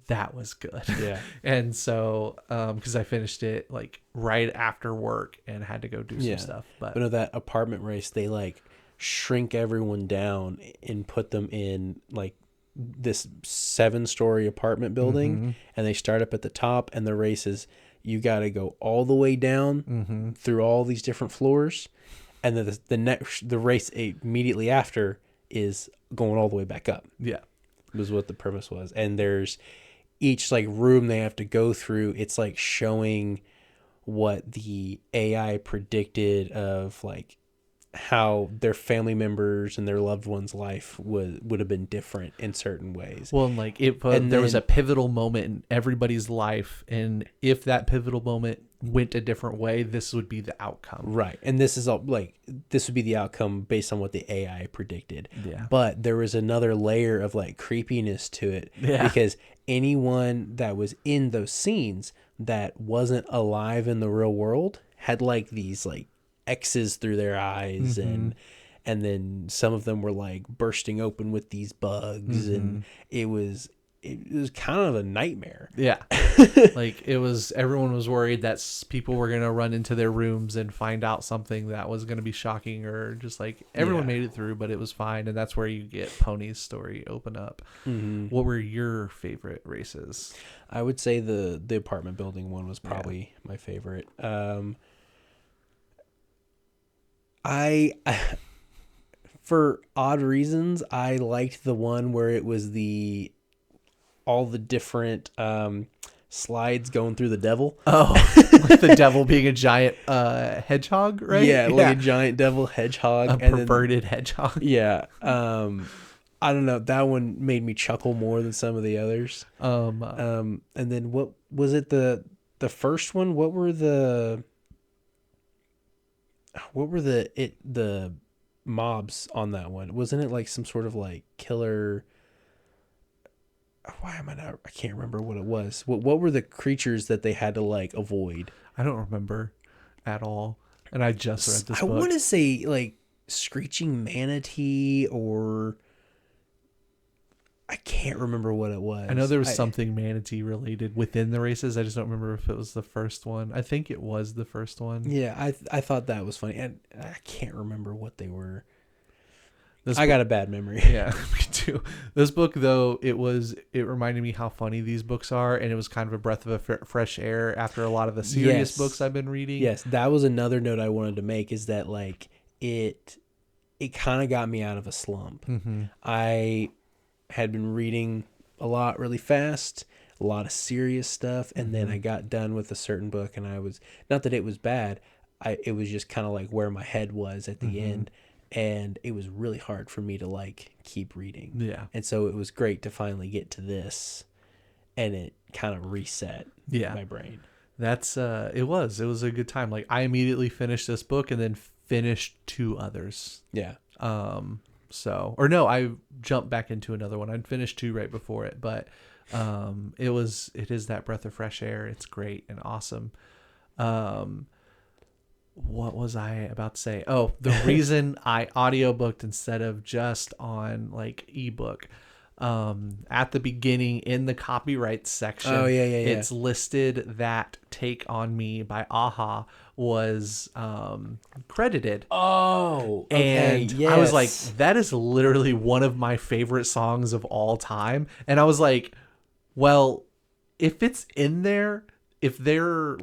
that was good. Yeah. And so because I finished it like right after work and had to go do some stuff, but no, that apartment race, they like shrink everyone down and put them in like this 7-story apartment building, and they start up at the top, and the race is you got to go all the way down through all these different floors, and then the race immediately after is going all the way back up. yeah. Was what the premise was. And there's each like room they have to go through, it's like showing what the AI predicted of like how their family members and their loved ones' life would have been different in certain ways. Well, and like there was a pivotal moment in everybody's life, and if that pivotal moment went a different way, this would be the outcome. Right. And this is all like this would be the outcome based on what the AI predicted. Yeah. But there was another layer of like creepiness to it. Yeah. Because anyone that was in those scenes that wasn't alive in the real world had like these like X's through their eyes, and then some of them were like bursting open with these bugs, and it was kind of a nightmare. Yeah. Like everyone was worried that people were going to run into their rooms and find out something that was going to be shocking, or just like everyone made it through, but it was fine. And that's where you get Pony's story open up. What were your favorite races? I would say the apartment building one was probably my favorite. I for odd reasons, I liked the one where it was all the different slides going through the devil. Oh, like the devil being a giant hedgehog, right? Yeah, like a giant devil hedgehog. A perverted hedgehog. Yeah. I don't know. That one made me chuckle more than some of the others. And then what was it? The first one? What were the mobs on that one? Wasn't it like some sort of like killer? Why am I not? I can't remember what it was. What were the creatures that they had to like avoid? I don't remember at all. And I just read this I book. want to say like screeching manatee, or I can't remember what it was. I know there was something manatee related within the races. I just don't remember if it was the first one. I think it was the first one. Yeah, I thought that was funny, and I can't remember what they were. I got a bad memory. Yeah, me too. This book, though, it reminded me how funny these books are, and it was kind of a breath of fresh air after a lot of the serious books I've been reading. Yes, that was another note I wanted to make, is that like it kind of got me out of a slump. I had been reading a lot really fast, a lot of serious stuff, and then I got done with a certain book, and I was, not that it was bad, it was just kind of like where my head was at the end. And it was really hard for me to like keep reading. Yeah. And so it was great to finally get to this, and it kind of reset my brain. That's it was a good time. Like I immediately finished this book and then finished 2 others. Yeah. So, or no, I jump back into another one. I'd finished 2 right before it, but it is that breath of fresh air. It's great and awesome. What was I about to say? Oh, the reason I audiobooked instead of just on like ebook. At the beginning in the copyright section, it's listed that Take on Me by Aha was credited. Oh, okay. And Yes. I was like, that is literally one of my favorite songs of all time. And I was like, well, if it's in there, if they're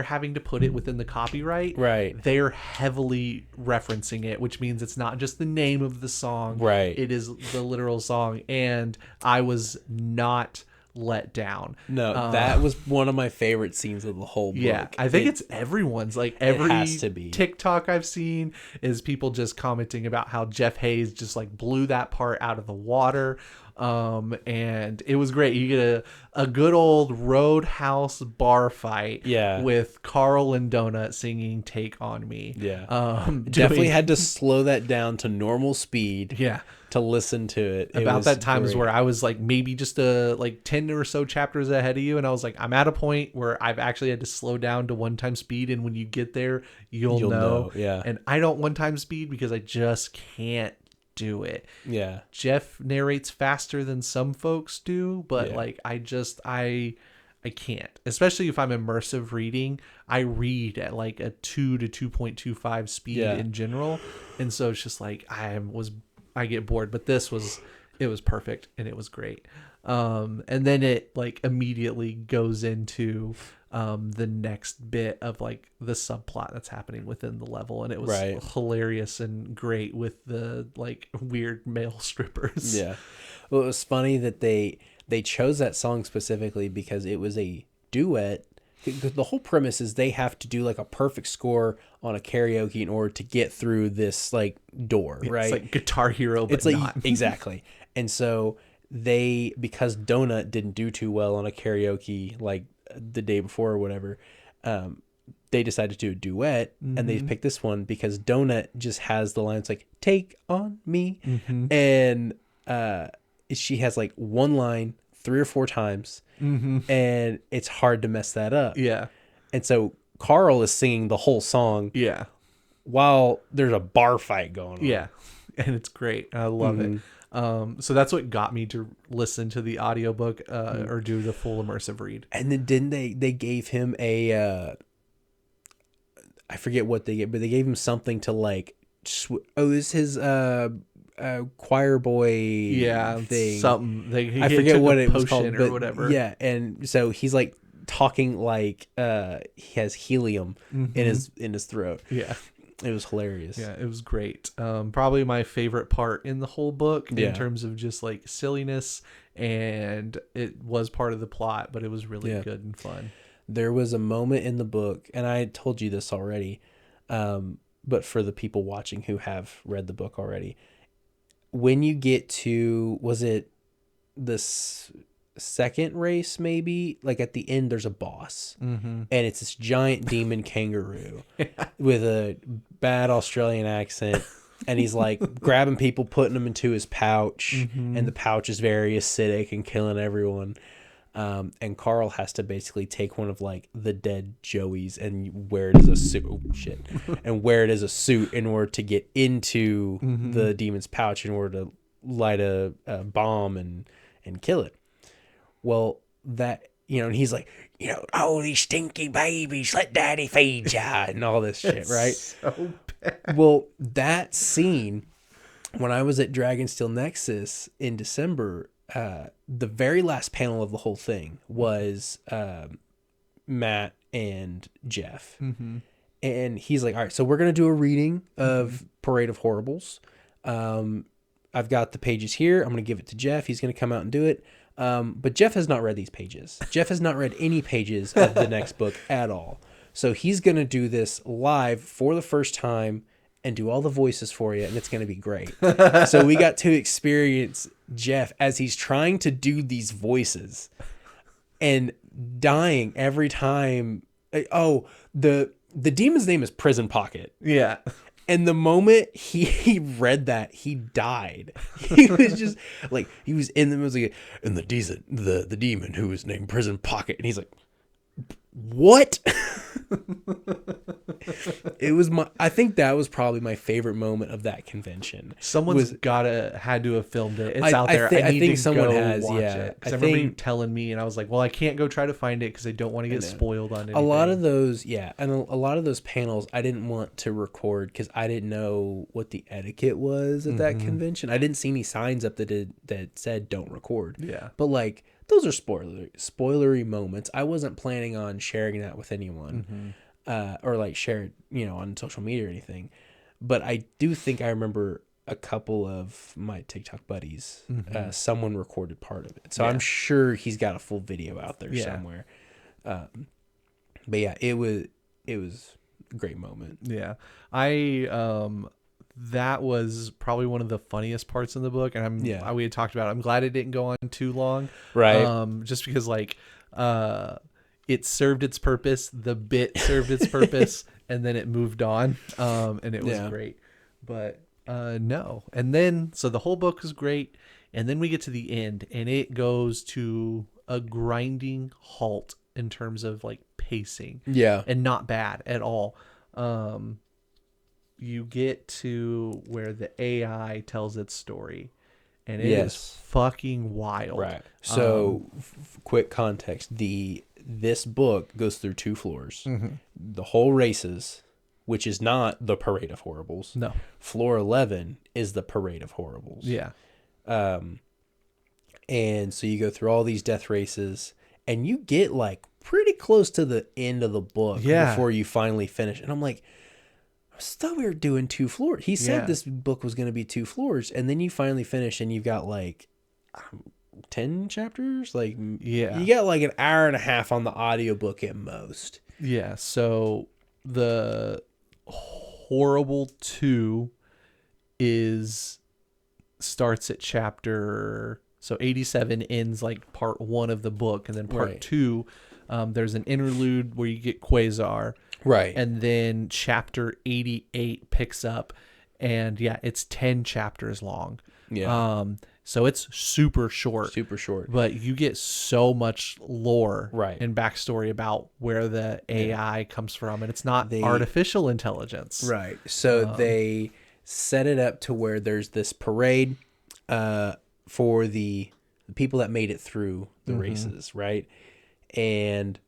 having to put it within the copyright, Right. they're heavily referencing it, which means it's not just the name of the song, Right. it is the literal song. And I was not let down. No, that was one of my favorite scenes of the whole book. Yeah, I think it's everyone's. Like every has to be. TikTok I've seen is people just commenting about how Jeff Hayes just like blew that part out of the water. And it was great. You get a good old Roadhouse bar fight, Yeah. with Carl and Donut singing "Take on Me." Yeah. doing- Definitely had to slow that down to normal speed yeah. to listen to it. It About was that time is great. where I was like maybe just like 10 or so chapters ahead of you, and I was like, I'm at a point where I've actually had to slow down to 1x speed, and when you get there, you'll know. Yeah. And I don't 1x speed because I just can't do it. Yeah. Jeff narrates faster than some folks do, but Yeah. like I can't. Especially if I'm immersive reading, I read at like a 2 to 2.25 speed Yeah. in general. And so it's just like I get bored, but it was perfect and it was great. And then it like immediately goes into the next bit of like the subplot that's happening within the level, and it was Right. hilarious and great with the like weird male strippers. Yeah. Well, it was funny that they chose that song specifically because it was a duet. The whole premise is they have to do like a perfect score on a karaoke in order to get through this like door, right? It's like Guitar Hero, but It's like not. exactly. And so because Donut didn't do too well on a karaoke like the day before or whatever, they decided to do a duet, and they picked this one because Donut just has the lines like "Take on me," and she has like one line 3 or 4 times, and it's hard to mess that up. Yeah. And so Carl is singing the whole song Yeah. while there's a bar fight going on. Yeah. And it's great. I love it. So that's what got me to listen to the audiobook or do the full immersive read. And then didn't they gave him a I forget what they gave, but they gave him something to like this is his choir boy thing. Something. I forget what it was called or but whatever. Yeah, and so he's like talking like he has helium in his throat. Yeah. It was hilarious. Yeah, it was great. Probably my favorite part in the whole book Yeah. in terms of just like silliness, and it was part of the plot, but it was really Yeah. good and fun. There was a moment in the book, and I told you this already, but for the people watching who have read the book already, when you get to, was it this second race maybe? Like at the end, there's a boss, and it's this giant demon kangaroo with a bad Australian accent. And he's like grabbing people, putting them into his pouch, and the pouch is very acidic and killing everyone. And Carl has to basically take one of like the dead Joeys and wear it as a suit. Oh, shit. And wear it as a suit in order to get into the demon's pouch in order to light a bomb and kill it. Well, that, and he's like, oh, these stinky babies, let daddy feed ya, and all this shit, right? So bad. Well, that scene, when I was at Dragonsteel Nexus in December, the very last panel of the whole thing was Matt and Jeff. And he's like, all right, so we're going to do a reading of Parade of Horribles. I've got the pages here. I'm going to give it to Jeff. He's going to come out and do it. But Jeff has not read these pages. Jeff has not read any pages of the next book at all. So he's going to do this live for the first time and do all the voices for you, and it's going to be great. So we got to experience Jeff as he's trying to do these voices and dying every time. Oh, the demon's name is Prison Pocket. Yeah. And the moment he read that, he died. He was just like, he was in the music, and the demon who was named Prison Pocket, and he's like, what? It was I think that was probably my favorite moment of that convention. Someone's had to have filmed it. It's out there. I need think to someone go has. watch Yeah, it. Because I remember you telling me, and I was like, well, I can't go try to find it because I don't want to get spoiled on anything. A lot of those, yeah, and a lot of those panels I didn't want to record because I didn't know what the etiquette was at that convention. I didn't see any signs up that said don't record. Yeah, but like, those are spoilery moments. I wasn't planning on sharing that with anyone, or like share it, on social media or anything. But I do think I remember a couple of my TikTok buddies, someone recorded part of it. So I'm sure he's got a full video out there somewhere. But yeah, it was a great moment. Yeah, that was probably one of the funniest parts in the book, and we had talked about it. I'm glad it didn't go on too long, right? Just because it served its purpose, the bit served its purpose, and then it moved on, and it was great. But no, and then so the whole book is great, and then we get to the end, and it goes to a grinding halt in terms of like pacing, and not bad at all. You get to where the AI tells its story, and it is fucking wild. Right. So, quick context: this book goes through 2 floors. The whole races, which is not the Parade of Horribles. No. Floor 11 is the Parade of Horribles. Yeah. And so you go through all these death races, and you get like pretty close to the end of the book before you finally finish. And I'm like, I thought we were doing 2 floors. He said this book was going to be 2 floors, and then you finally finish, and you've got like 10 chapters. Like, you got like an hour and a half on the audiobook at most. Yeah. So the Horrible 2 starts at chapter. So 87 ends like part 1 of the book, and then part 2, there's an interlude where you get Quasar. Right. And then chapter 88 picks up, and it's 10 chapters long. Yeah. So it's super short. Super short. But you get so much lore right. and backstory about where the AI comes from, and it's not artificial intelligence. Right. So they set it up to where there's this parade for the people that made it through the races, right? And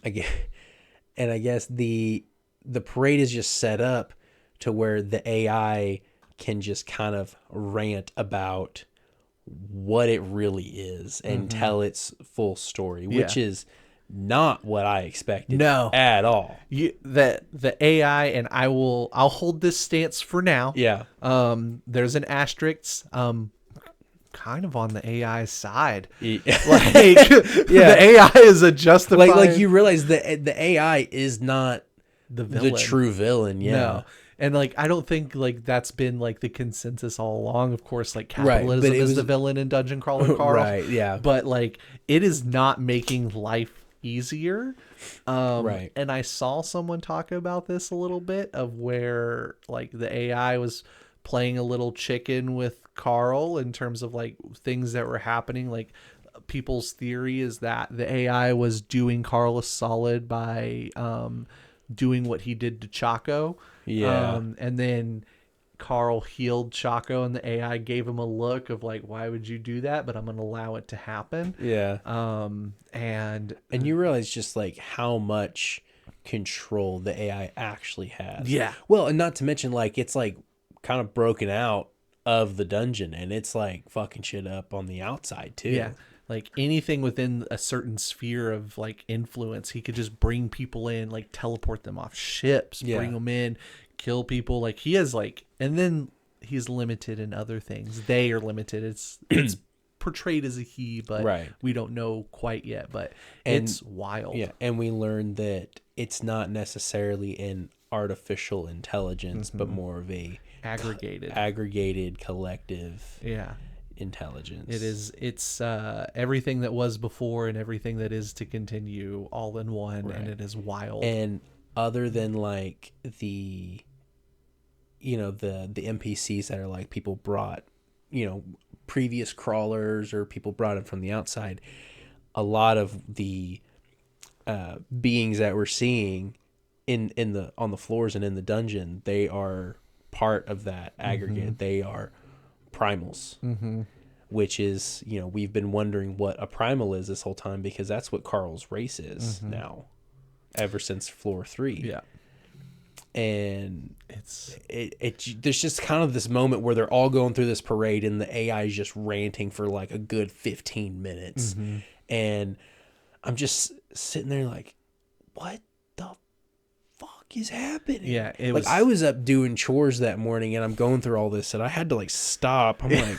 I guess the parade is just set up to where the AI can just kind of rant about what it really is and tell its full story, which is not what I expected at all. The AI, and I'll hold this stance for now. Yeah. There's an asterisk. Kind of on the AI side. Like, the AI is a justified. Like you realize the AI is not the true villain. Yeah. No. And like, I don't think like that's been like the consensus all along. Of course, like capitalism is the villain in Dungeon Crawler Carl. Right. Yeah. But like, it is not making life easier. Right. And I saw someone talk about this a little bit of where like the AI was playing a little chicken with Carl in terms of like things that were happening. Like, people's theory is that the AI was doing Carl a solid by doing what he did to Chaco. Yeah. And then Carl healed Chaco, and the AI gave him a look of like, why would you do that? But I'm going to allow it to happen. Yeah. And you realize just like how much control the AI actually has. Yeah. Well, and not to mention like it's like kind of broken out of the dungeon, and it's like fucking shit up on the outside too. Yeah. Like anything within a certain sphere of like influence, he could just bring people in, like teleport them off ships, bring them in, kill people. Like he has like, and then he's limited in other things. They are limited. It's portrayed as a he, but we don't know quite yet. But it's wild. Yeah, and we learned that it's not necessarily an artificial intelligence, but more of a aggregated collective. Yeah. Intelligence. It's everything that was before and everything that is to continue all in one, and it is wild. And other than like the you know, the NPCs that are like people brought, you know, previous crawlers or people brought in from the outside. A lot of the beings that we're seeing in the on the floors and in the dungeon, they are part of that aggregate. They are primals, which is, you know, we've been wondering what a primal is this whole time, because that's what Carl's race is now, ever since floor 3. Yeah. And there's just kind of this moment where they're all going through this parade and the AI is just ranting for like a good 15 minutes. And I'm just sitting there like, what the fuck is happening? Yeah, I was up doing chores that morning and I'm going through all this and I had to like stop. I'm like,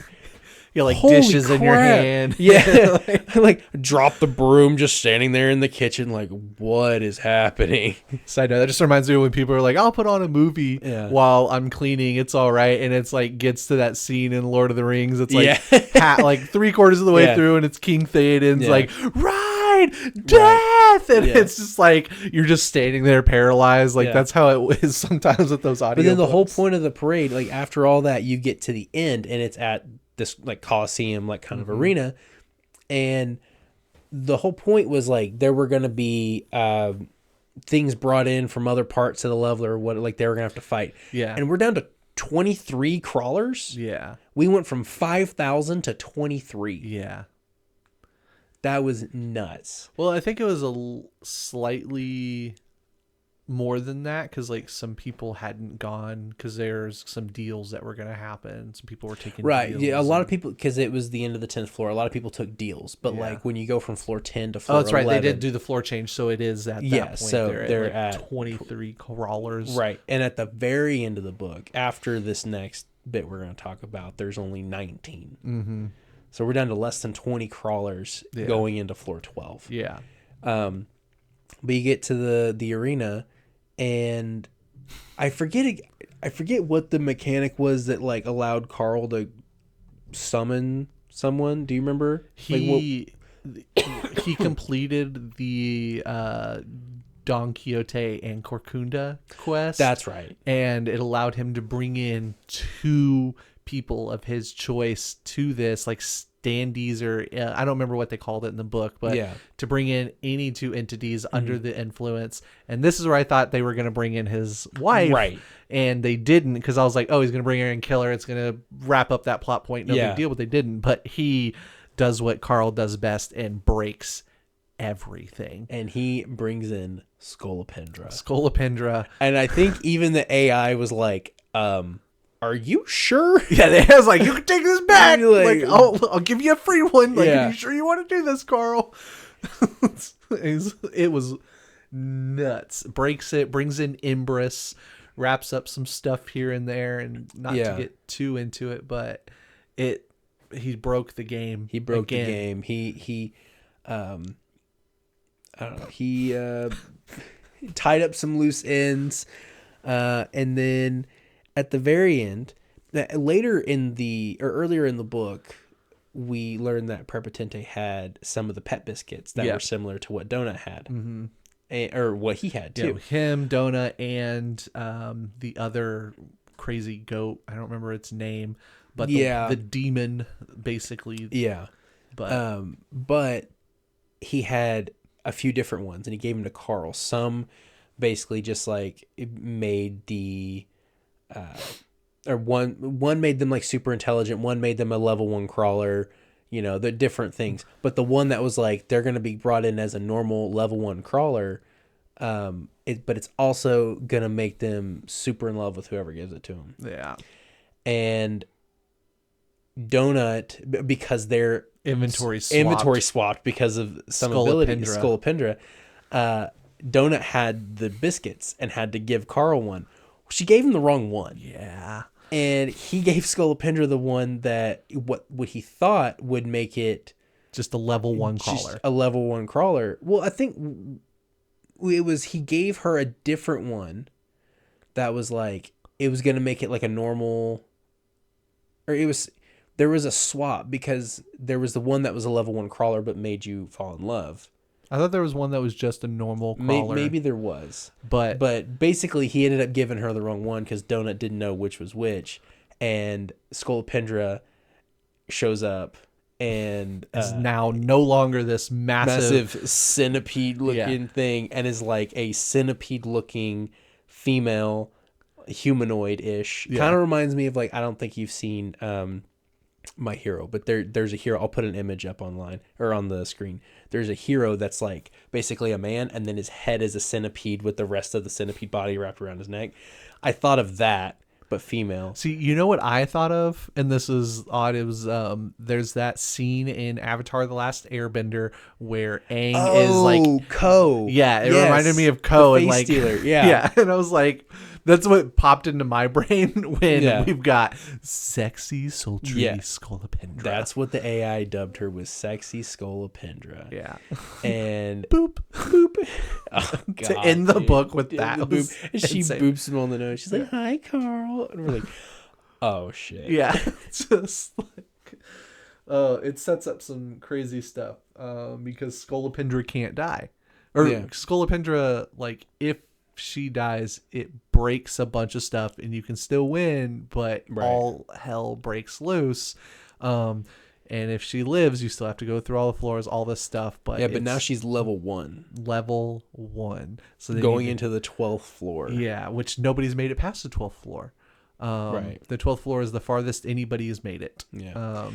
you're like holy dishes in your crap. hand. Yeah. I like drop the broom just standing there in the kitchen like, what is happening? Side note, that just reminds me of when people are like, I'll put on a movie while I'm cleaning. It's all right. And it's like gets to that scene in Lord of the Rings. It's like like 3/4 of the way through and it's King Theoden's like, ride, death. And it's just like, you're just standing there paralyzed. Like that's how it is sometimes with those audio. But then the whole point of the parade, like after all that, you get to the end and it's at this like Coliseum, like kind of arena. And the whole point was like, there were going to be things brought in from other parts of the level or what, like they were going to have to fight. Yeah. And we're down to 23 crawlers. Yeah. We went from 5,000 to 23. Yeah. That was nuts. Well, I think it was slightly more than that because like some people hadn't gone because there's some deals that were going to happen. Some people were taking deals. Yeah, a lot of people, because it was the end of the 10th floor, a lot of people took deals. But like when you go from floor 10 to floor 11. Oh, that's right. They did do the floor change. So it is at that point. So they're at, at 23 crawlers. Right. And at the very end of the book, after this next bit we're going to talk about, there's only 19. Mm-hmm. So we're down to less than 20 crawlers going into floor 12. Yeah. But you get to the arena, and I forget what the mechanic was that like allowed Carl to summon someone. Do you remember? He completed the Don Quixote and Corcunda quest. That's right. And it allowed him to bring in 2 people of his choice to this, like standees, or I don't remember what they called it in the book, but to bring in any 2 entities under the influence. And this is where I thought they were going to bring in his wife, right? And they didn't, because I was like, oh, he's going to bring her and kill her. It's going to wrap up that plot point. No big deal, but they didn't. But he does what Carl does best and breaks everything. And he brings in Scolopendra. And I think even the AI was like, are you sure? Yeah, they was like, you can take this back. Like, I'll give you a free one. Like, are you sure you want to do this, Carl? It was nuts. Breaks it, brings in Empress, wraps up some stuff here and there, and not to get too into it, but he broke the game. He broke the game. He I don't know. He tied up some loose ends, and then at the very end, earlier in the book, we learned that Prepotente had some of the pet biscuits that were similar to what Donut had, or what he had too. Yeah, him, Donut, and the other crazy goat. I don't remember its name, but the demon, basically. Yeah, but he had a few different ones, and he gave them to Carl. Some basically just like made the or one made them like super intelligent, one made them a level 1 crawler, you know, the different things. But the one that was like they're going to be brought in as a normal level 1 crawler, but it's also going to make them super in love with whoever gives it to them. Yeah. And Donut, because they're inventory swapped because of some ability, Scolopendra, Donut had the biscuits and had to give Carl one. She gave him the wrong one. Yeah. And he gave Scolopendra the one that what he thought would make it just a level 1 crawler. A level 1 crawler. Well, I think it was he gave her a different one that was like it was going to make it like a normal, or there was a swap, because there was the one that was a level 1 crawler but made you fall in love. I thought there was one that was just a normal crawler. Maybe there was. But basically he ended up giving her the wrong one because Donut didn't know which was which. And Scolopendra shows up and is now no longer this massive centipede looking thing, and is like a centipede looking female humanoid-ish. Kind of reminds me of, like, I don't think you've seen My Hero, but there's a hero. I'll put an image up online or on the screen. There's a hero that's like basically a man, and then his head is a centipede with the rest of the centipede body wrapped around his neck. I thought of that, but female. See, you know what I thought of, and this is odd. It was there's that scene in Avatar: The Last Airbender where Aang is like Ko. Yeah, it reminded me of Ko, and like stealer. Yeah, yeah, and I was like, that's what popped into my brain when we've got sexy, sultry Scolopendra. That's what the AI dubbed her, was sexy Scolopendra. Yeah, and boop boop. Oh, God, to end the book with that, boop. And she insane. boops him on the nose. She's like, "Hi, Carl," and we're like, "Oh shit." Yeah, just like, it sets up some crazy stuff because Scolopendra can't die, or Scolopendra, like, if she dies, it breaks a bunch of stuff and you can still win, but all hell breaks loose. And if she lives, you still have to go through all the floors, all this stuff. But now she's level 1. Level 1. So going into the 12th floor. Yeah, which nobody's made it past the 12th floor. The 12th floor is the farthest anybody has made it. Yeah.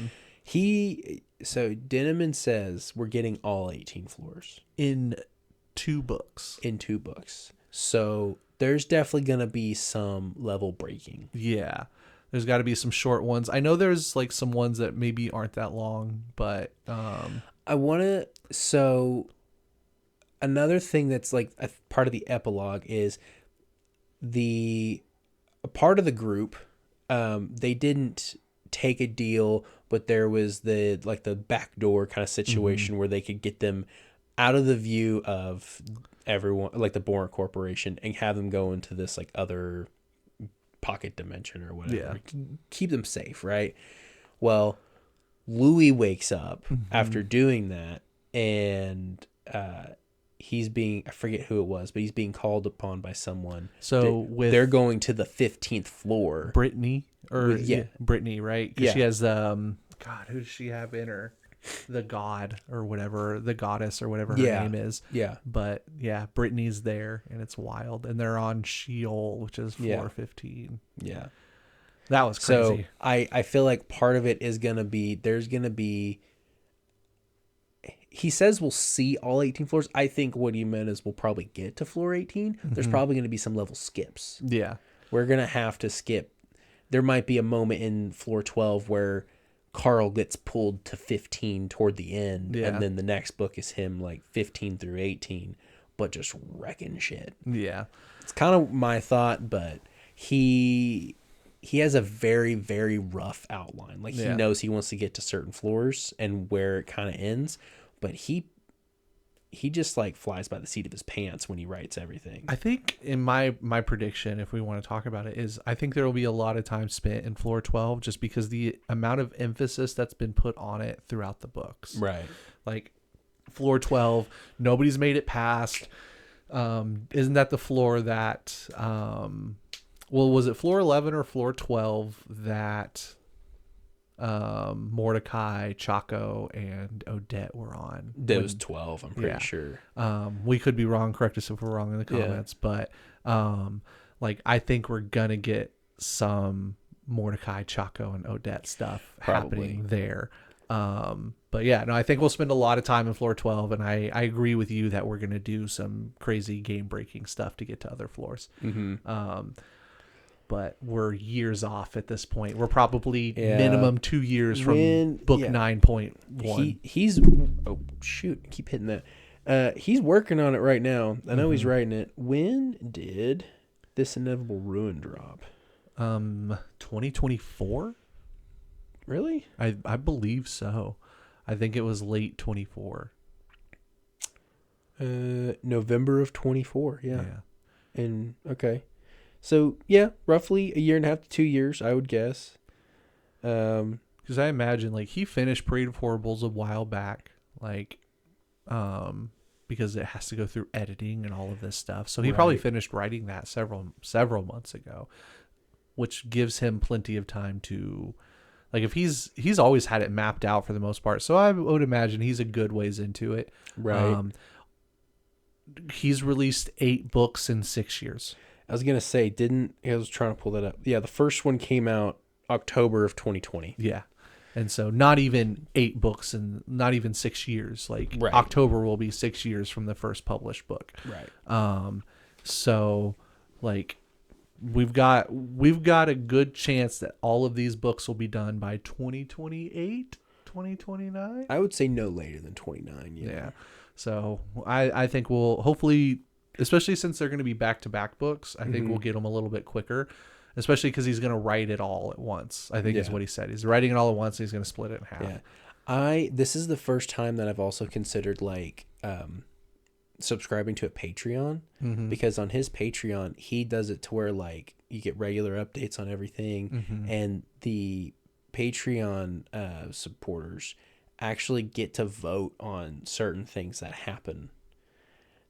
So Denneman says we're getting all 18 floors in 2 books. So there's definitely going to be some level breaking. Yeah. There's got to be some short ones. I know there's like some ones that maybe aren't that long, but so another thing that's like a part of the epilogue is a part of the group, they didn't take a deal, but there was the backdoor kind of situation where they could get them out of the view of everyone, like the Bourne Corporation, and have them go into this like other pocket dimension or whatever. Keep them safe, right? Well, Louis wakes up after doing that, and he's being, I forget who it was, but he's being called upon by someone. So they're going to the 15th floor. Brittany, Brittany, right? Because she has God, who does she have in her? The god or whatever, the goddess or whatever her name is. Yeah. But yeah, Brittany's there, and it's wild, and they're on Sheol, which is floor 15. Yeah. That was crazy. So I feel like part of it is going to be, he says we'll see all 18 floors. I think what he meant is we'll probably get to floor 18. There's probably going to be some level skips. Yeah. We're going to have to skip. There might be a moment in floor 12 where Carl gets pulled to 15 toward the end, and then the next book is him like 15 through 18, but just wrecking shit. Yeah. It's kind of my thought, but he has a very, very rough outline. Like, he knows he wants to get to certain floors and where it kind of ends, but he just like flies by the seat of his pants when he writes everything. I think in my prediction, if we want to talk about it, is I think there will be a lot of time spent in floor 12 just because the amount of emphasis that's been put on it throughout the books. Right. Like floor 12, nobody's made it past. Isn't that the floor that, was it floor 11 or floor 12 that Mordecai, Chaco, and Odette were on? That was 12, I'm pretty sure. We could be wrong. Correct us if we're wrong in the comments. But like, I think we're gonna get some Mordecai, Chaco, and Odette stuff happening there. But yeah, no, I think we'll spend a lot of time in floor 12, and I agree with you that we're gonna do some crazy game breaking stuff to get to other floors. But we're years off at this point. We're probably minimum 2 years from book 9.1. He's oh shoot, keep hitting that. He's working on it right now. I know he's writing it. When did This Inevitable Ruin drop? 2024? Really? I believe so. I think it was late 24. November of 24. Yeah. And okay. So, yeah, roughly a year and a half to 2 years, I would guess. Because I imagine, like, he finished Parade of Horribles a while back. Like, because it has to go through editing and all of this stuff. So he probably Right. finished writing that several months ago, which gives him plenty of time to, like, if he's always had it mapped out for the most part. So I would imagine he's a good ways into it. Right. He's released 8 books in 6 years. I was gonna say, I was trying to pull that up. Yeah, the first one came out October of 2020. Yeah. And so not even 8 books and not even 6 years. Like Right. October will be 6 years from the first published book. Right. So like we've got a good chance that all of these books will be done by 2028, 2029. I would say no later than 29. Yeah. So I think we'll hopefully, especially since they're going to be back-to-back books, I think we'll get them a little bit quicker, especially because he's going to write it all at once. I think is what he said. He's writing it all at once and he's going to split it in half. Yeah. This is the first time that I've also considered like subscribing to a Patreon, because on his Patreon he does it to where like you get regular updates on everything, and the Patreon supporters actually get to vote on certain things that happen.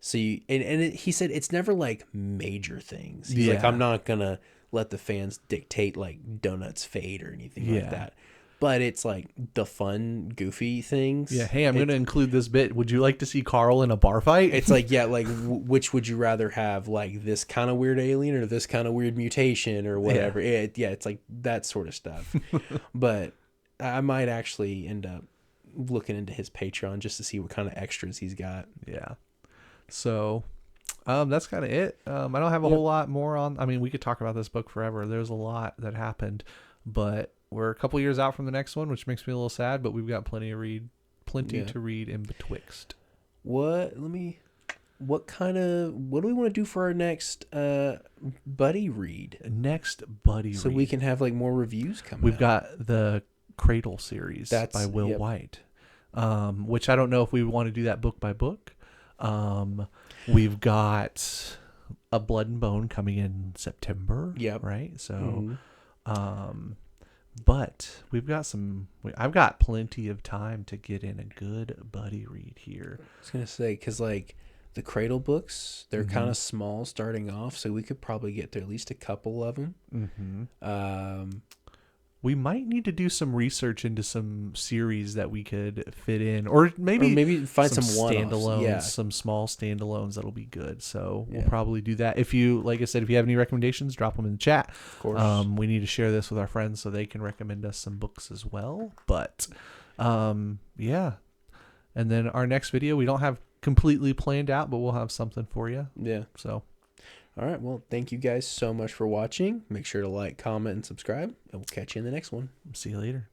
So he said it's never like major things. He's like, I'm not gonna let the fans dictate like Donut's fate or anything like that. But it's like the fun, goofy things. Yeah. Hey, I'm going to include this bit. Would you like to see Carl in a bar fight? It's like, yeah, like which would you rather have, like this kind of weird alien or this kind of weird mutation or whatever? Yeah, it's like that sort of stuff. But I might actually end up looking into his Patreon just to see what kind of extras he's got. Yeah. So that's kind of it. I don't have a whole lot more on. I mean, we could talk about this book forever. There's a lot that happened, but we're a couple years out from the next one, which makes me a little sad, but we've got plenty to read in betwixt. What do we want to do for our next buddy read? So we can have like more reviews coming. We've got the Cradle series by Will White, which I don't know if we want to do that book by book. We've got A Blood and Bone coming in September. Yep. Right. So, but I've got plenty of time to get in a good buddy read here. I was gonna say, because like the Cradle books, they're kind of small starting off, so we could probably get to at least a couple of them. We might need to do some research into some series that we could fit in, or maybe find some standalones, yeah. some small standalones that'll be good. So we'll probably do that. If you, like I said, if you have any recommendations, drop them in the chat. Of course. We need to share this with our friends so they can recommend us some books as well. But yeah, and then our next video we don't have completely planned out, but we'll have something for you. Yeah. So. All right. Well, thank you guys so much for watching. Make sure to like, comment, and subscribe, and we'll catch you in the next one. See you later.